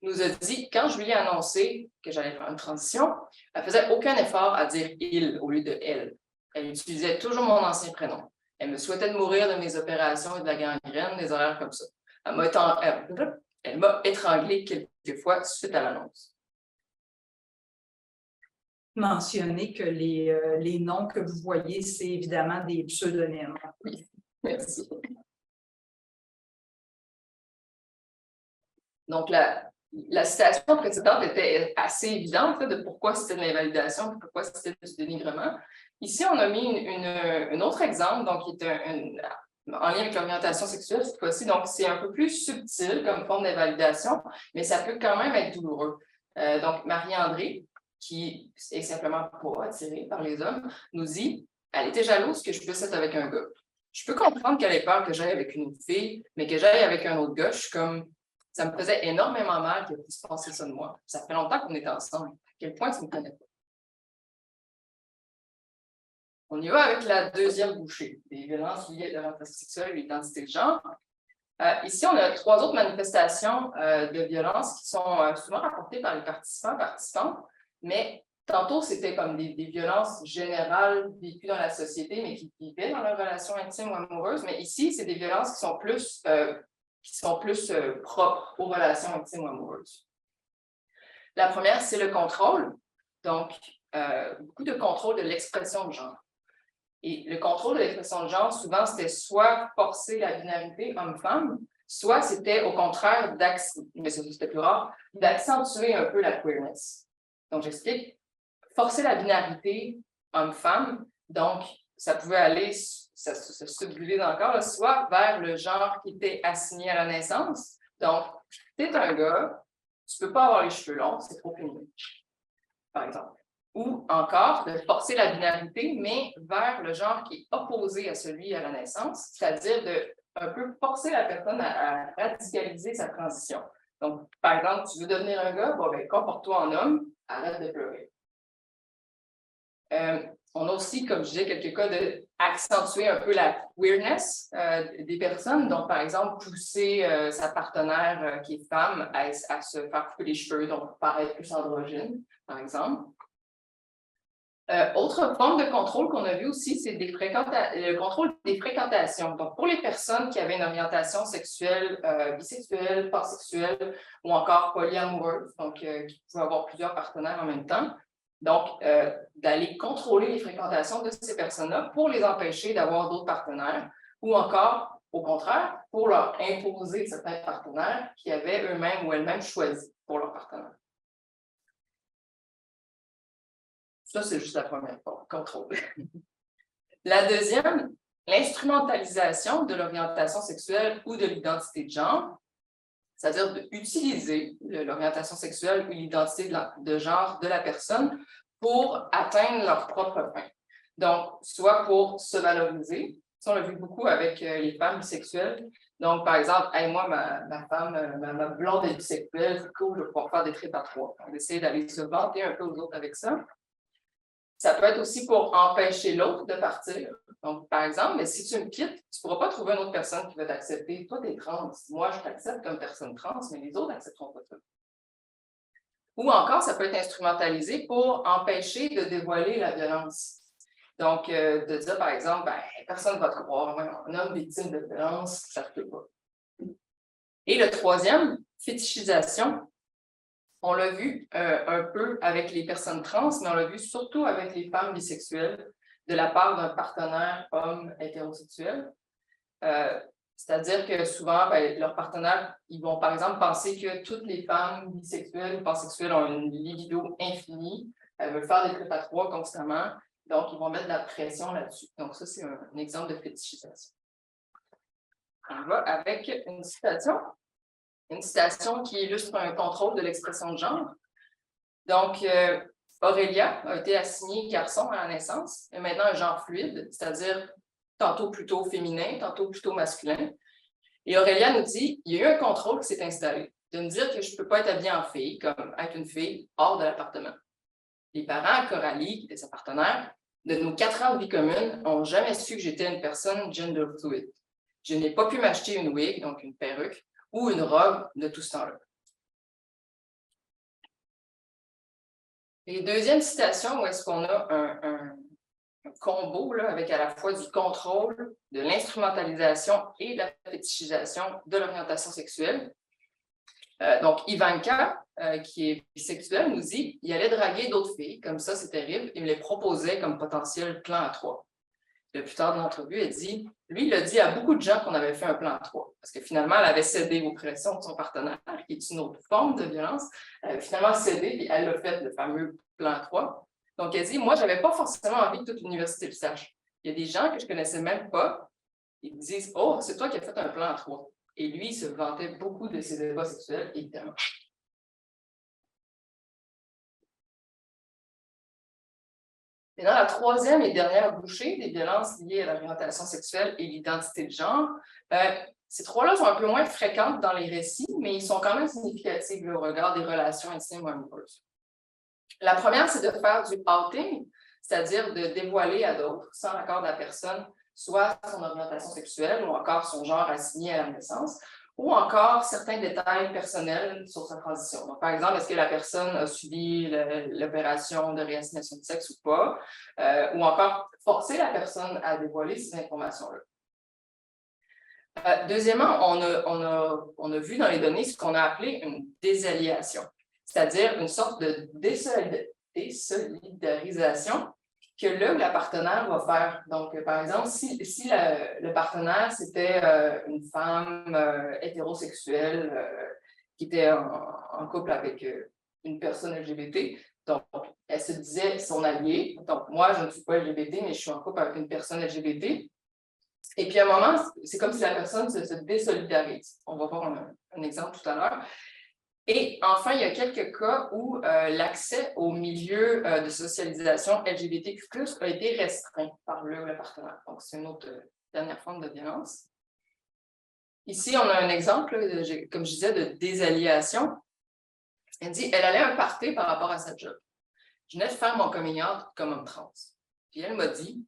Speaker 4: nous a dit, quand je lui ai annoncé que j'allais faire une transition, elle ne faisait aucun effort à dire « il » au lieu de « elle ». Elle utilisait toujours mon ancien prénom. Elle me souhaitait de mourir de mes opérations et de la gangrène, des horaires comme ça. Elle m'a étranglé quelques fois suite à l'annonce.
Speaker 3: Mentionner que les noms que vous voyez, c'est évidemment des pseudonymes.
Speaker 4: Oui, merci. Donc, la citation précédente était assez évidente là, de pourquoi c'était de l'invalidation et pourquoi c'était du dénigrement. Ici, on a mis un autre exemple, donc qui est en lien avec l'orientation sexuelle cette fois-ci. Donc, c'est un peu plus subtil comme forme d'invalidation, mais ça peut quand même être douloureux. Donc, Marie-André, qui est simplement pas attirée par les hommes, nous dit « Elle était jalouse que je puisse être avec un gars. Je peux comprendre qu'elle ait peur que j'aille avec une fille, mais que j'aille avec un autre gars, je suis comme... Ça me faisait énormément mal qu'elle puisse penser ça de moi. Ça fait longtemps qu'on est ensemble. À quel point tu ne me connais pas? » On y va avec la deuxième bouchée, des violences liées à l'orientation sexuelle et l'identité de genre. Ici, on a 3 autres manifestations de violence qui sont souvent rapportées par les participantes, mais tantôt, c'était comme des violences générales vécues dans la société, mais qui vivaient dans leurs relations intimes ou amoureuses. Mais ici, c'est des violences qui sont plus propres aux relations intimes ou amoureuses. La première, c'est le contrôle. Donc, beaucoup de contrôle de l'expression de genre. Et le contrôle de l'expression de genre, souvent, c'était soit forcer la binarité homme-femme, soit c'était au contraire, mais c'était plus rare, d'accentuer un peu la queerness. Donc, j'explique. Forcer la binarité homme-femme, donc, ça pouvait aller, ça se subdivise encore, là, soit vers le genre qui était assigné à la naissance. Donc, tu es un gars, tu ne peux pas avoir les cheveux longs, c'est trop féminin, par exemple. Ou encore, de forcer la binarité, mais vers le genre qui est opposé à celui à la naissance, c'est-à-dire de un peu forcer la personne à radicaliser sa transition. Donc, par exemple, tu veux devenir un gars, bon, ben, comporte-toi en homme, arrête de pleurer. On a aussi, comme je disais, quelques cas d'accentuer un peu la queerness des personnes. Donc, par exemple, pousser sa partenaire qui est femme à se faire couper les cheveux, donc paraître plus androgyne, par exemple. Autre forme de contrôle qu'on a vu aussi, c'est le contrôle des fréquentations. Donc, pour les personnes qui avaient une orientation sexuelle, bisexuelle, pansexuelle ou encore polyamoureuse, donc qui pouvaient avoir plusieurs partenaires en même temps, donc d'aller contrôler les fréquentations de ces personnes-là pour les empêcher d'avoir d'autres partenaires ou encore, au contraire, pour leur imposer certains partenaires qui avaient eux-mêmes ou elles-mêmes choisi pour leur partenaire. Ça, c'est juste la première forme, contrôle. La deuxième, l'instrumentalisation de l'orientation sexuelle ou de l'identité de genre, c'est-à-dire d'utiliser l'orientation sexuelle ou l'identité de genre de la personne pour atteindre leur propre fin. Donc, soit pour se valoriser, ça on l'a vu beaucoup avec les femmes bisexuelles. Donc, par exemple, hey, moi, ma femme, ma blonde est bisexuelle, c'est cool, je vais pouvoir faire des tripes à trois. On essaie d'aller se vanter un peu aux autres avec ça. Ça peut être aussi pour empêcher l'autre de partir. Donc, par exemple, mais si tu me quittes, tu ne pourras pas trouver une autre personne qui va t'accepter. Toi, tu es trans. Moi, je t'accepte comme personne trans, mais les autres n'accepteront pas ça. Ou encore, ça peut être instrumentalisé pour empêcher de dévoiler la violence. Donc, de dire, par exemple, ben, personne ne va te croire, un homme victime de violence, ça ne peut pas. Et le troisième, fétichisation. On l'a vu un peu avec les personnes trans, mais on l'a vu surtout avec les femmes bisexuelles de la part d'un partenaire homme hétérosexuel. C'est-à-dire que souvent, ben, leurs partenaires, ils vont par exemple penser que toutes les femmes bisexuelles ou pansexuelles ont une libido infinie, elles veulent faire des tripes à trois constamment, donc ils vont mettre de la pression là-dessus. Donc ça, c'est un exemple de fétichisation. On va avec une citation qui illustre un contrôle de l'expression de genre. Donc, Aurélia a été assignée garçon à la naissance, et maintenant un genre fluide, c'est-à-dire tantôt plutôt féminin, tantôt plutôt masculin. Et Aurélia nous dit, il y a eu un contrôle qui s'est installé, de me dire que je ne peux pas être habillée en fille, comme être une fille hors de l'appartement. Les parents, Coralie, qui était sa partenaire, de nos 4 ans de vie commune, n'ont jamais su que j'étais une personne gender fluid. Je n'ai pas pu m'acheter une wig, donc une perruque, ou une robe de tout ce temps-là. Et deuxième citation, où est-ce qu'on a un combo là, avec à la fois du contrôle, de l'instrumentalisation et de la fétichisation de l'orientation sexuelle. Donc, Ivanka, qui est bisexuelle, nous dit il allait draguer d'autres filles, comme ça, c'est terrible, il me les proposait comme potentiel plan à 3. Le plus tard de l'entrevue, elle dit lui, il a dit à beaucoup de gens qu'on avait fait un plan à 3, parce que finalement, elle avait cédé aux pressions de son partenaire, qui est une autre forme de violence. Elle avait finalement cédé, et elle a fait le fameux plan à 3. Donc, elle dit moi, je n'avais pas forcément envie que toute l'université le sache. Il y a des gens que je ne connaissais même pas, ils me disent oh, c'est toi qui as fait un plan à 3. Et lui, il se vantait beaucoup de ses débats sexuels, évidemment. Et dans la troisième et dernière bouchée des violences liées à l'orientation sexuelle et l'identité de genre, ces trois-là sont un peu moins fréquentes dans les récits, mais ils sont quand même significatifs au regard des relations intimes ou amoureuses. La première, c'est de faire du outing, c'est-à-dire de dévoiler à d'autres, sans l'accord de la personne, soit son orientation sexuelle ou encore son genre assigné à la naissance, ou encore certains détails personnels sur sa transition. Donc, par exemple, est-ce que la personne a subi l'opération de réassignation de sexe ou pas, ou encore forcer la personne à dévoiler ces informations-là. Deuxièmement, on a vu dans les données ce qu'on a appelé une désaliation, c'est-à-dire une sorte de désolidarisation que là, la partenaire va faire. Donc, par exemple, si le partenaire, c'était une femme hétérosexuelle qui était en couple avec une personne LGBT, Donc, elle se disait son allié. Donc, moi, je ne suis pas LGBT, mais je suis en couple avec une personne LGBT. Et puis, à un moment, c'est comme si la personne se désolidarise. On va voir un exemple tout à l'heure. Et enfin, il y a quelques cas où l'accès au milieu de socialisation LGBTQ+, a été restreint par le partenaire. Donc, c'est une autre dernière forme de violence. Ici, on a un exemple, comme je disais, de désalliation. Elle dit, elle allait à un party par rapport à sa job. Je venais de faire mon coming out comme homme trans. Puis elle m'a dit,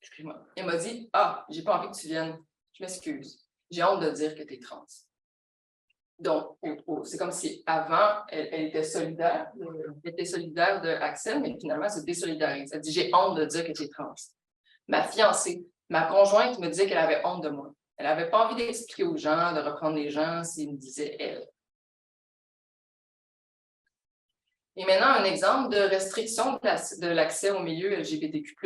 Speaker 4: excuse-moi, elle m'a dit, ah, j'ai pas envie que tu viennes, je m'excuse, j'ai honte de dire que tu es trans. Donc, c'est comme si avant, elle était solidaire de Axel, mais finalement, elle se désolidarise. Elle dit, j'ai honte de dire que tu es trans. Ma fiancée, ma conjointe me disait qu'elle avait honte de moi. Elle n'avait pas envie d'expliquer aux gens, de reprendre les gens s'ils me disaient elle. Et maintenant, un exemple de restriction de l'accès au milieu LGBTQ+.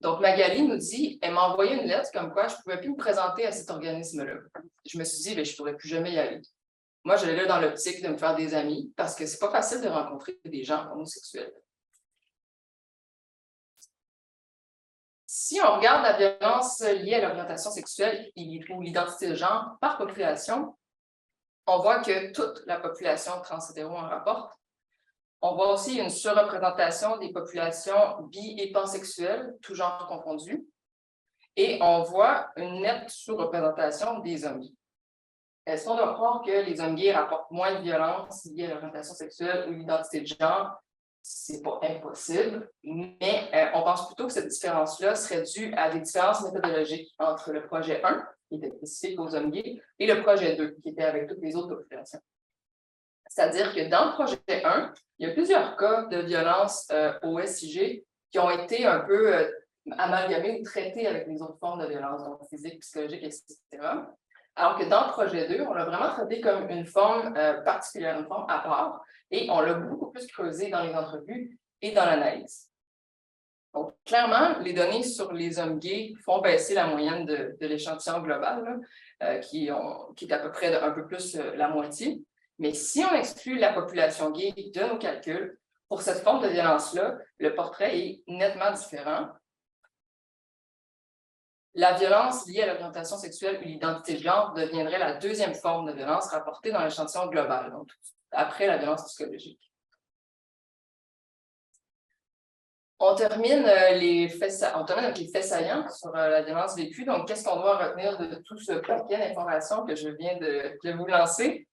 Speaker 4: Donc, Magali nous dit, elle m'a envoyé une lettre comme quoi je ne pouvais plus me présenter à cet organisme-là. Je me suis dit, je ne pourrais plus jamais y aller. Moi, j'allais là dans l'optique de me faire des amis parce que ce n'est pas facile de rencontrer des gens homosexuels. Si on regarde la violence liée à l'orientation sexuelle ou l'identité de genre par population, on voit que toute la population trans-hétéro en rapporte. On voit aussi une surreprésentation des populations bi- et pansexuelles, tous genres confondus. Et on voit une nette sous-représentation des hommes gays. Est-ce qu'on doit croire que les hommes gays rapportent moins de violence liée à l'orientation sexuelle ou l'identité de genre? C'est pas impossible, mais on pense plutôt que cette différence-là serait due à des différences méthodologiques entre le projet 1, qui était spécifique aux hommes gays, et le projet 2, qui était avec toutes les autres populations. C'est-à-dire que dans le projet 1, il y a plusieurs cas de violence au SIG qui ont été un peu amalgamés ou traités avec les autres formes de violence, donc physique, psychologique, etc. Alors que dans le projet 2, on l'a vraiment traité comme une forme particulière, une forme à part, et on l'a beaucoup plus creusé dans les entrevues et dans l'analyse. Donc, clairement, les données sur les hommes gays font baisser la moyenne de l'échantillon global, là, qui est à peu près un peu plus la moitié. Mais si on exclut la population gay de nos calculs, pour cette forme de violence-là, le portrait est nettement différent. La violence liée à l'orientation sexuelle ou l'identité de genre deviendrait la deuxième forme de violence rapportée dans l'échantillon global, donc après la violence psychologique. On termine avec les faits saillants sur la violence vécue. Donc, qu'est-ce qu'on doit retenir de tout ce paquet d'informations que je viens de vous lancer?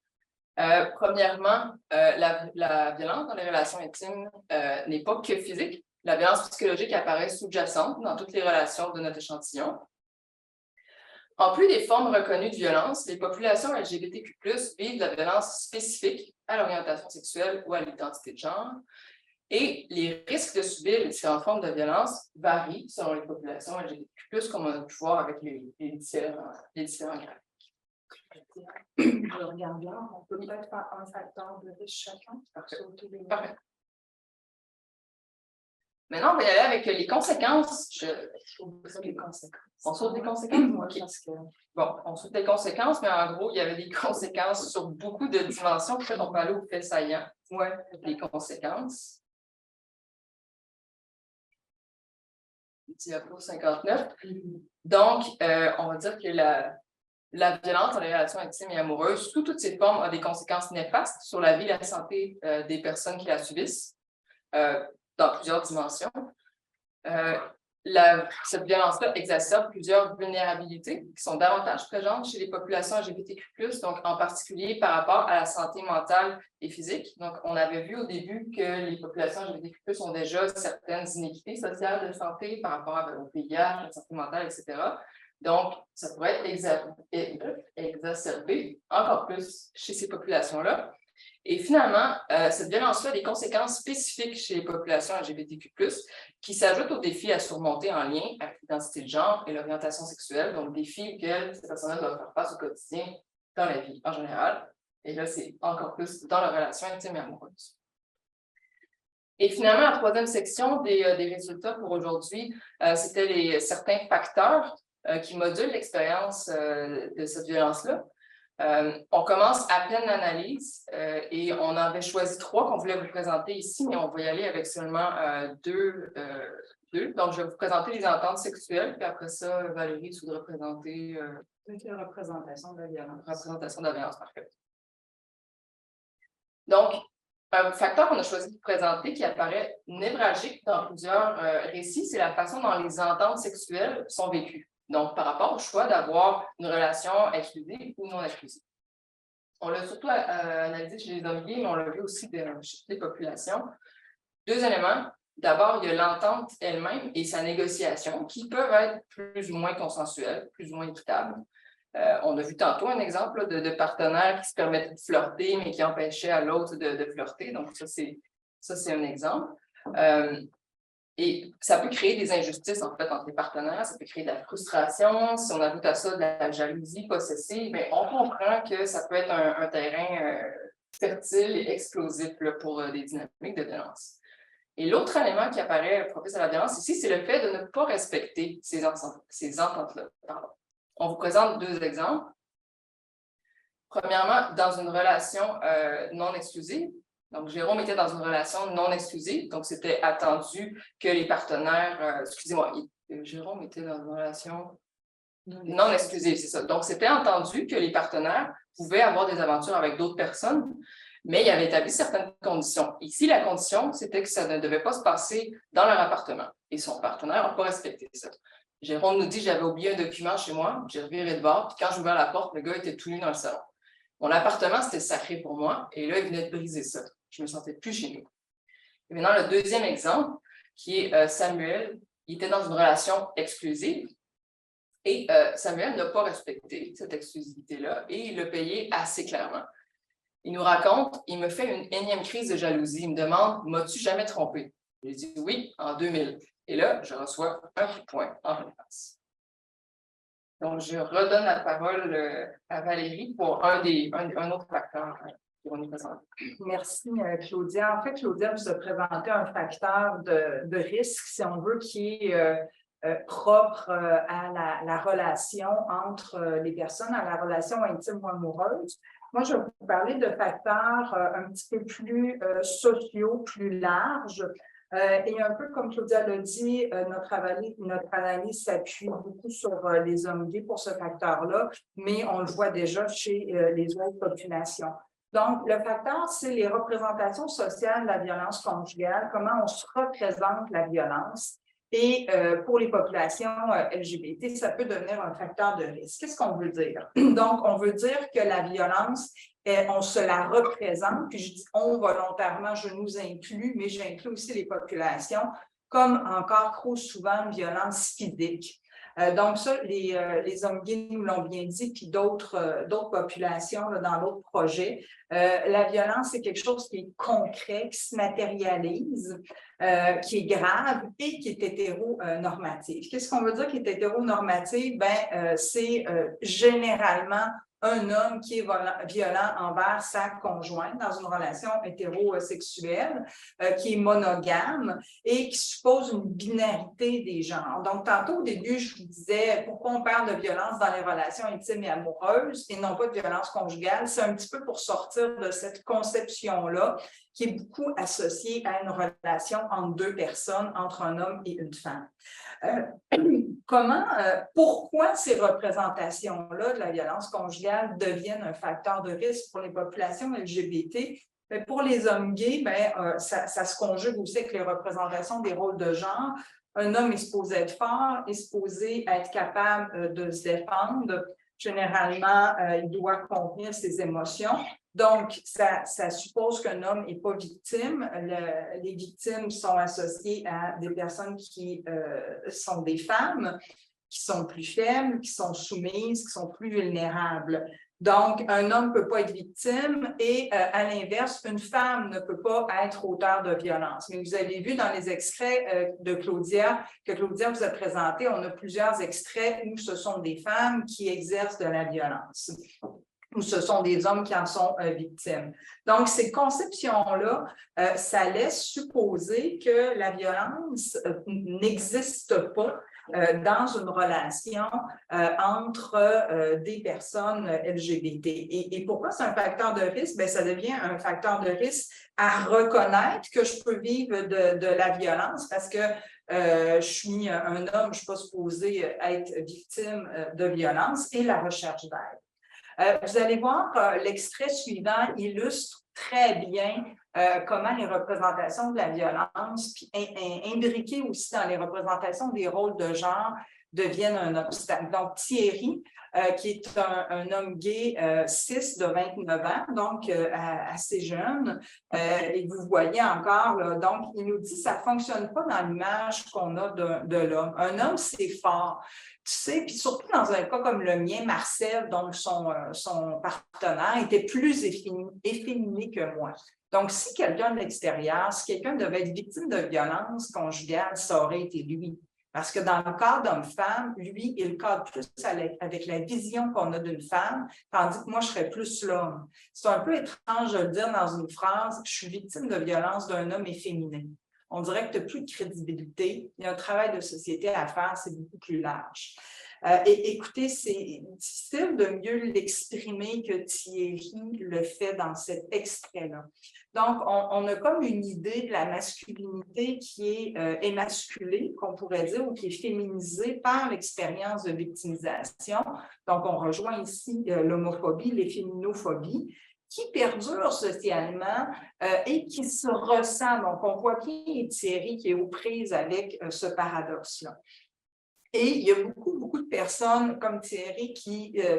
Speaker 4: Premièrement, la violence dans les relations intimes n'est pas que physique. La violence psychologique apparaît sous-jacente dans toutes les relations de notre échantillon. En plus des formes reconnues de violence, les populations LGBTQ+, vivent de la violence spécifique à l'orientation sexuelle ou à l'identité de genre. Et les risques de subir les différentes formes de violence varient selon les populations LGBTQ+, comme on a pu voir avec les différents graphiques.
Speaker 3: Je regarde là, on peut peut-être faire un facteur de risque chacun.
Speaker 4: Parfait. Maintenant, on va y aller avec les conséquences. On saute les conséquences? Okay. Bon, on saute les conséquences, mais en gros, il y avait des conséquences sur beaucoup de dimensions. Peut-être on peut aller au fait saillant. Oui, les conséquences. Diapo 59. Donc, on va dire que la violence dans les relations intimes et amoureuses, sous toutes ses formes, a des conséquences néfastes sur la vie et la santé des personnes qui la subissent, dans plusieurs dimensions. Cette violence-là exacerbe plusieurs vulnérabilités qui sont davantage présentes chez les populations LGBTQ+, donc en particulier par rapport à la santé mentale et physique. Donc, on avait vu au début que les populations LGBTQ+, ont déjà certaines inéquités sociales de santé par rapport au VIH, à la santé mentale, etc. Donc, ça pourrait être exacerbé encore plus chez ces populations-là. Et finalement, cette violence-là a des conséquences spécifiques chez les populations LGBTQ+, qui s'ajoutent aux défis à surmonter en lien avec l'identité de genre et l'orientation sexuelle, donc défis auxquels ces personnes-là doivent faire face au quotidien dans la vie en général. Et là, c'est encore plus dans leurs relations intimes et amoureuses. Et finalement, la troisième section des résultats pour aujourd'hui, c'était certains facteurs qui modulent l'expérience de cette violence-là. On commence à peine l'analyse et on avait choisi 3 qu'on voulait vous présenter ici, mais on va y aller avec seulement 2. Donc, je vais vous présenter les ententes sexuelles, puis après ça, Valérie, tu voudrais présenter
Speaker 3: La représentation de la violence.
Speaker 4: représentation de la violence, parfait. Donc, un facteur qu'on a choisi de vous présenter qui apparaît névralgique dans plusieurs récits, c'est la façon dont les ententes sexuelles sont vécues. Donc, par rapport au choix d'avoir une relation exclusive ou non exclusive. On l'a surtout analysé chez les hommes gays, mais on l'a vu aussi chez les populations. 2 éléments. D'abord, il y a l'entente elle-même et sa négociation qui peuvent être plus ou moins consensuelles, plus ou moins équitables. On a vu tantôt un exemple de partenaires qui se permettaient de flirter, mais qui empêchaient à l'autre de flirter. Donc, ça, c'est un exemple. Et ça peut créer des injustices, en fait, entre les partenaires. Ça peut créer de la frustration. Si on ajoute à ça de la jalousie possessive, mais on comprend que ça peut être un terrain fertile et explosif là, pour des dynamiques de violence. Et l'autre élément qui apparaît propice à la violence ici, c'est le fait de ne pas respecter ces ententes-là. On vous présente 2 exemples. Premièrement, dans une relation non exclusive. Donc, Jérôme était dans une relation non exclusive, donc c'était attendu que les partenaires, Jérôme était dans une relation non exclusive, c'est ça. Donc, c'était entendu que les partenaires pouvaient avoir des aventures avec d'autres personnes, mais il avait établi certaines conditions. Ici, la condition, c'était que ça ne devait pas se passer dans leur appartement, et son partenaire n'a pas respecté ça. Jérôme nous dit, j'avais oublié un document chez moi, j'ai reviré de bord, puis quand j'ai ouvert la porte, le gars était tout nu dans le salon. Mon appartement, c'était sacré pour moi, et là, il venait de briser ça. Je ne me sentais plus chez nous. Et maintenant, le deuxième exemple, qui est Samuel, il était dans une relation exclusive, et Samuel n'a pas respecté cette exclusivité-là, et il l'a payé assez clairement. Il nous raconte, il me fait une énième crise de jalousie, il me demande, m'as-tu jamais trompé? Je lui dis oui, en 2000. Et là, je reçois un coup de poing en pleine face. Donc, je redonne la parole à Valérie pour un autre facteur qui va nous présenter.
Speaker 3: Merci, Claudia. En fait, Claudia vous a présenté un facteur de risque, si on veut, qui est propre à la relation entre les personnes, à la relation intime ou amoureuse. Moi, je vais vous parler de facteurs un petit peu plus sociaux, plus larges. Et un peu comme Claudia l'a dit, notre analyse s'appuie beaucoup sur les hommes gays pour ce facteur-là, mais on le voit déjà chez les autres populations. Donc, le facteur, c'est les représentations sociales de la violence conjugale, comment on se représente la violence. Et pour les populations LGBT, ça peut devenir un facteur de risque. Qu'est-ce qu'on veut dire? Donc, on veut dire que la violence, on se la représente, puis je dis on volontairement, je nous inclus, mais j'inclus aussi les populations, comme encore trop souvent une violence physique. Donc ça, les hommes gays nous l'ont bien dit, puis d'autres populations là, dans d'autres projets. La violence, c'est quelque chose qui est concret, qui se matérialise, qui est grave et qui est hétéronormatif. Qu'est-ce qu'on veut dire qui est hétéronormatif? C'est généralement un homme qui est violent envers sa conjointe dans une relation hétérosexuelle, qui est monogame et qui suppose une binarité des genres. Donc, tantôt au début, je vous disais pourquoi on parle de violence dans les relations intimes et amoureuses et non pas de violence conjugale. C'est un petit peu pour sortir de cette conception-là qui est beaucoup associée à une relation entre 2 personnes, entre un homme et une femme. Pourquoi ces représentations-là de la violence conjugale deviennent un facteur de risque pour les populations LGBT? Pour les hommes gays, ça se conjugue aussi avec les représentations des rôles de genre. Un homme est supposé être fort, est supposé être capable de se défendre. Généralement, il doit contenir ses émotions. Donc, ça suppose qu'un homme n'est pas victime. Les victimes sont associées à des personnes qui sont des femmes, qui sont plus faibles, qui sont soumises, qui sont plus vulnérables. Donc, un homme ne peut pas être victime et, à l'inverse, une femme ne peut pas être auteur de violence. Mais vous avez vu dans les extraits de Claudia, que Claudia vous a présenté, on a plusieurs extraits où ce sont des femmes qui exercent de la violence, où ce sont des hommes qui en sont victimes. Donc, ces conceptions-là, ça laisse supposer que la violence n'existe pas dans une relation entre des personnes LGBT. Et pourquoi c'est un facteur de risque? Bien, ça devient un facteur de risque à reconnaître que je peux vivre de la violence parce que je suis un homme, je ne suis pas supposée être victime de violence et la recherche d'aide. Vous allez voir, l'extrait suivant illustre très bien comment les représentations de la violence, puis imbriquées aussi dans les représentations des rôles de genre, deviennent un obstacle. Donc, Thierry, qui est un homme gay cis de 29 ans, donc assez jeune, et vous voyez encore, là, donc il nous dit que ça ne fonctionne pas dans l'image qu'on a de l'homme. Un homme, c'est fort. Tu sais, puis surtout dans un cas comme le mien, Marcel, donc son partenaire, était plus efféminé que moi. Donc, si quelqu'un de l'extérieur, si quelqu'un devait être victime de violence conjugale, ça aurait été lui. Parce que dans le cas d'homme-femme, lui, il cadre plus avec la vision qu'on a d'une femme, tandis que moi, je serais plus l'homme. C'est un peu étrange de le dire dans une phrase, je suis victime de violence d'un homme efféminé. On dirait que tu n'as plus de crédibilité. Il y a un travail de société à faire, c'est beaucoup plus large. Et écoutez, c'est difficile de mieux l'exprimer que Thierry le fait dans cet extrait-là. Donc, on a comme une idée de la masculinité qui est émasculée, qu'on pourrait dire, ou qui est féminisée par l'expérience de victimisation. Donc, on rejoint ici l'homophobie, l'efféminophobiie, qui perdure socialement et qui se ressent. Donc, on voit bien Thierry qui est aux prises avec ce paradoxe-là. Et il y a beaucoup de personnes comme Thierry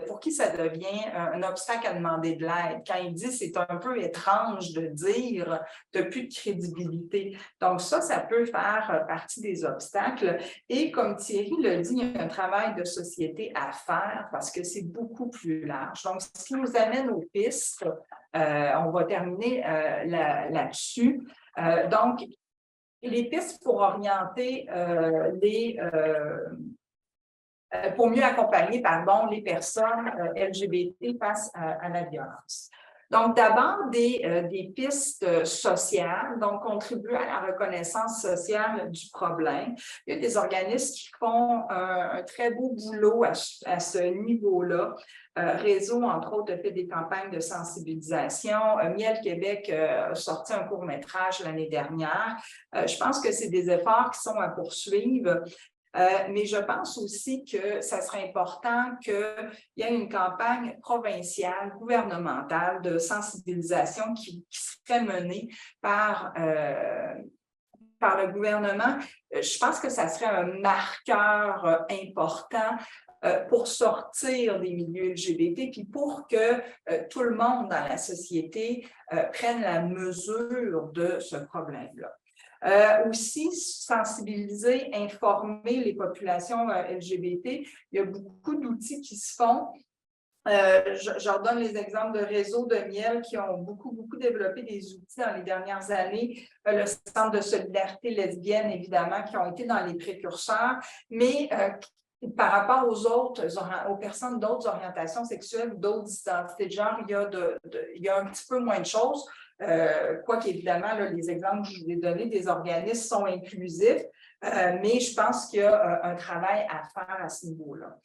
Speaker 3: pour qui ça devient un obstacle à demander de l'aide. Quand il dit c'est un peu étrange de dire tu n'as plus de crédibilité. Donc ça peut faire partie des obstacles. Et comme Thierry le dit, il y a un travail de société à faire parce que c'est beaucoup plus large. Donc, ce qui nous amène aux pistes, on va terminer là-dessus. Donc, les pistes pour orienter pour mieux accompagner, les personnes LGBT face à la violence. Donc, d'abord, des pistes sociales, donc contribuer à la reconnaissance sociale du problème. Il y a des organismes qui font un très beau boulot à ce niveau-là. Réseau, entre autres, a fait des campagnes de sensibilisation. Miel Québec a sorti un court-métrage l'année dernière. Je pense que c'est des efforts qui sont à poursuivre. Mais je pense aussi que ça serait important qu'il y ait une campagne provinciale, gouvernementale de sensibilisation qui serait menée par le gouvernement. Je pense que ça serait un marqueur important pour sortir des milieux LGBT, puis pour que tout le monde dans la société prenne la mesure de ce problème-là. Aussi, sensibiliser, informer les populations LGBT. Il y a beaucoup d'outils qui se font. Je redonne les exemples de réseaux de Miel qui ont beaucoup développé des outils dans les dernières années. Le Centre de solidarité lesbienne, évidemment, qui ont été dans les précurseurs, mais par rapport aux personnes d'autres orientations sexuelles ou d'autres identités de genre, il y a un petit peu moins de choses. Quoique, évidemment, là, les exemples que je vous ai donnés des organismes sont inclusifs, mais je pense qu'il y a un travail à faire à ce niveau-là.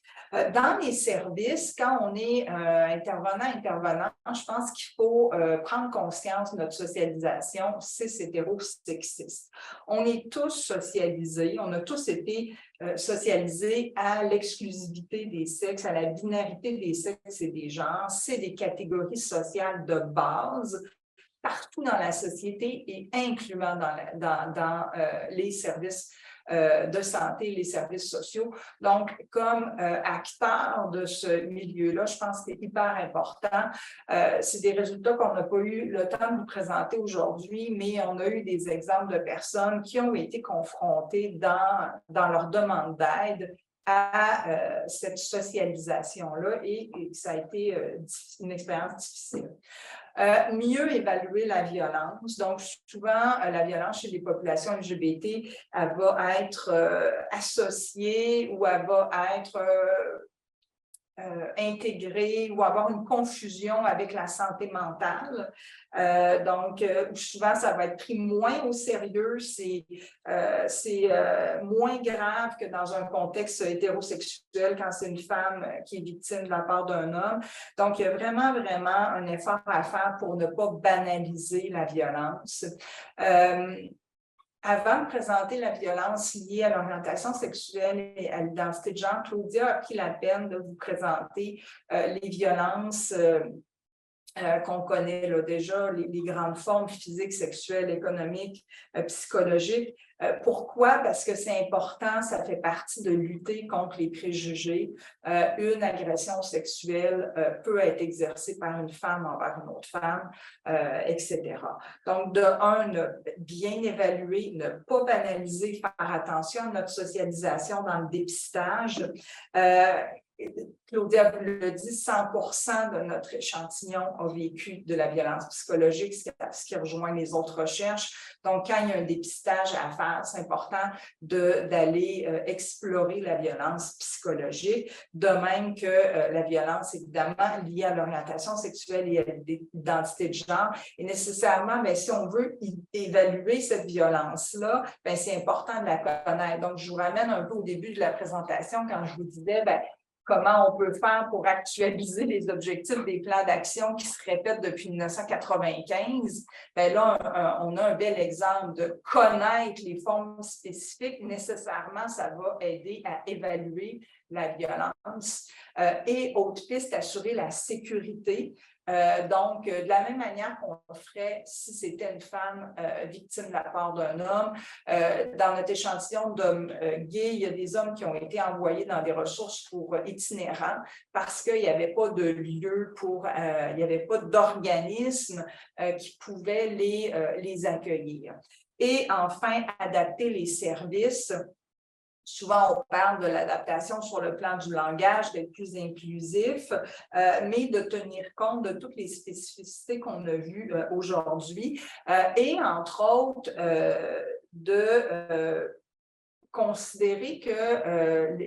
Speaker 3: Dans les services, quand on est intervenant, je pense qu'il faut prendre conscience de notre socialisation cis-hétéro-sexiste. On est tous socialisés, on a tous été socialisés à l'exclusivité des sexes, à la binarité des sexes et des genres. C'est des catégories sociales de base partout dans la société et incluant dans les services de santé, les services sociaux. Donc, comme acteur de ce milieu-là, je pense que c'est hyper important. C'est des résultats qu'on n'a pas eu le temps de vous présenter aujourd'hui, mais on a eu des exemples de personnes qui ont été confrontées dans leur demande d'aide à cette socialisation-là et ça a été une expérience difficile. Mieux évaluer la violence. Donc, souvent, la violence chez les populations LGBT, elle va être associée ou elle va être intégrer ou avoir une confusion avec la santé mentale. Donc, souvent, ça va être pris moins au sérieux, c'est moins grave que dans un contexte hétérosexuel quand c'est une femme qui est victime de la part d'un homme. Donc, il y a vraiment, vraiment un effort à faire pour ne pas banaliser la violence. Avant de présenter la violence liée à l'orientation sexuelle et à l'identité de genre, Claudia a pris la peine de vous présenter les violences qu'on connaît là, déjà, les grandes formes physiques, sexuelles, économiques, psychologiques. Pourquoi? Parce que c'est important, ça fait partie de lutter contre les préjugés. Une agression sexuelle peut être exercée par une femme envers une autre femme, etc. Donc, de un, bien évaluer, ne pas banaliser, faire attention à notre socialisation dans le dépistage. Claudia vous le dit, 100% de notre échantillon a vécu de la violence psychologique, ce qui rejoint les autres recherches. Donc, quand il y a un dépistage à faire, c'est important d'aller explorer la violence psychologique, de même que la violence, évidemment, liée à l'orientation sexuelle et à l'identité de genre. Et nécessairement, mais si on veut évaluer cette violence-là, c'est important de la connaître. Donc, je vous ramène un peu au début de la présentation quand je vous disais, comment on peut faire pour actualiser les objectifs des plans d'action qui se répètent depuis 1995. Là, on a un bel exemple de connaître les formes spécifiques. Nécessairement, ça va aider à évaluer la violence. Et autre piste, assurer la sécurité. Donc, de la même manière qu'on ferait si c'était une femme victime de la part d'un homme, dans notre échantillon d'hommes gays, il y a des hommes qui ont été envoyés dans des ressources pour itinérants parce qu'il n'y avait pas de lieu il n'y avait pas d'organisme qui pouvait les accueillir. Et enfin, adapter les services. Souvent, on parle de l'adaptation sur le plan du langage, d'être plus inclusif, mais de tenir compte de toutes les spécificités qu'on a vues aujourd'hui et, entre autres, de considérer que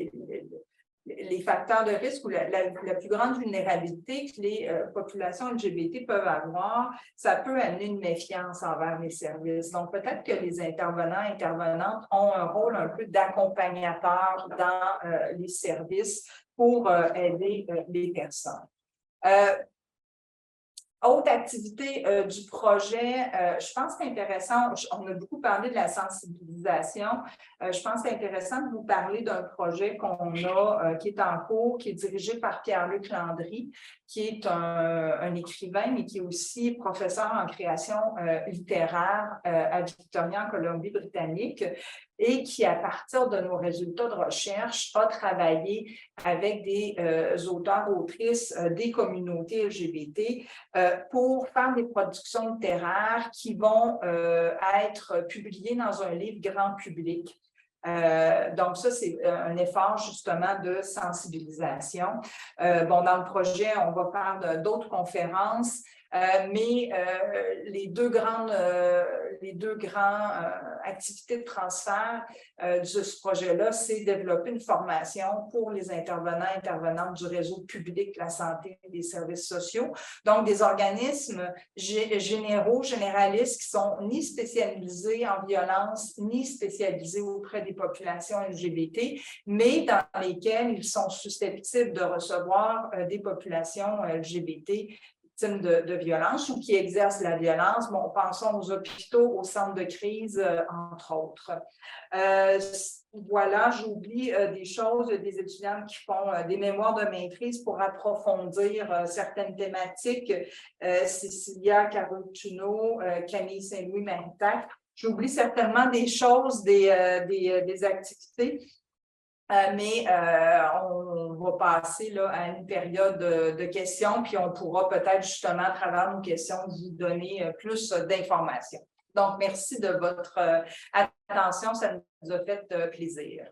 Speaker 3: les facteurs de risque ou la plus grande vulnérabilité que les populations LGBT peuvent avoir, ça peut amener une méfiance envers les services. Donc, peut-être que les intervenants et intervenantes ont un rôle un peu d'accompagnateur dans les services pour aider les personnes. Autre activité du projet, je pense que c'est intéressant, on a beaucoup parlé de la sensibilisation, je pense que c'est intéressant de vous parler d'un projet qu'on a, qui est en cours, qui est dirigé par Pierre-Luc Landry, qui est un écrivain, mais qui est aussi professeur en création littéraire à Victoria, en Colombie-Britannique, et qui, à partir de nos résultats de recherche, a travaillé avec des auteurs-autrices des communautés LGBT pour faire des productions littéraires qui vont être publiées dans un livre grand public. Donc, ça, c'est un effort justement de sensibilisation. Dans le projet, on va faire d'autres conférences, mais les deux grandes activités de transfert de ce projet-là, c'est développer une formation pour les intervenantes du réseau public de la santé et des services sociaux. Donc, des organismes généralistes qui sont ni spécialisés en violence, ni spécialisés auprès des populations LGBT, mais dans lesquels ils sont susceptibles de recevoir des populations LGBT victimes de violence ou qui exercent la violence. Bon, pensons aux hôpitaux, aux centres de crise, entre autres. Voilà, j'oublie des choses, des étudiantes qui font des mémoires de maîtrise pour approfondir certaines thématiques. Cécilia Carotuno, Camille Saint-Louis, Maritac. J'oublie certainement des choses, des activités. Mais on va passer là, à une période de questions, puis on pourra peut-être justement, à travers nos questions, vous donner plus d'informations. Donc, merci de votre attention, ça nous a fait plaisir.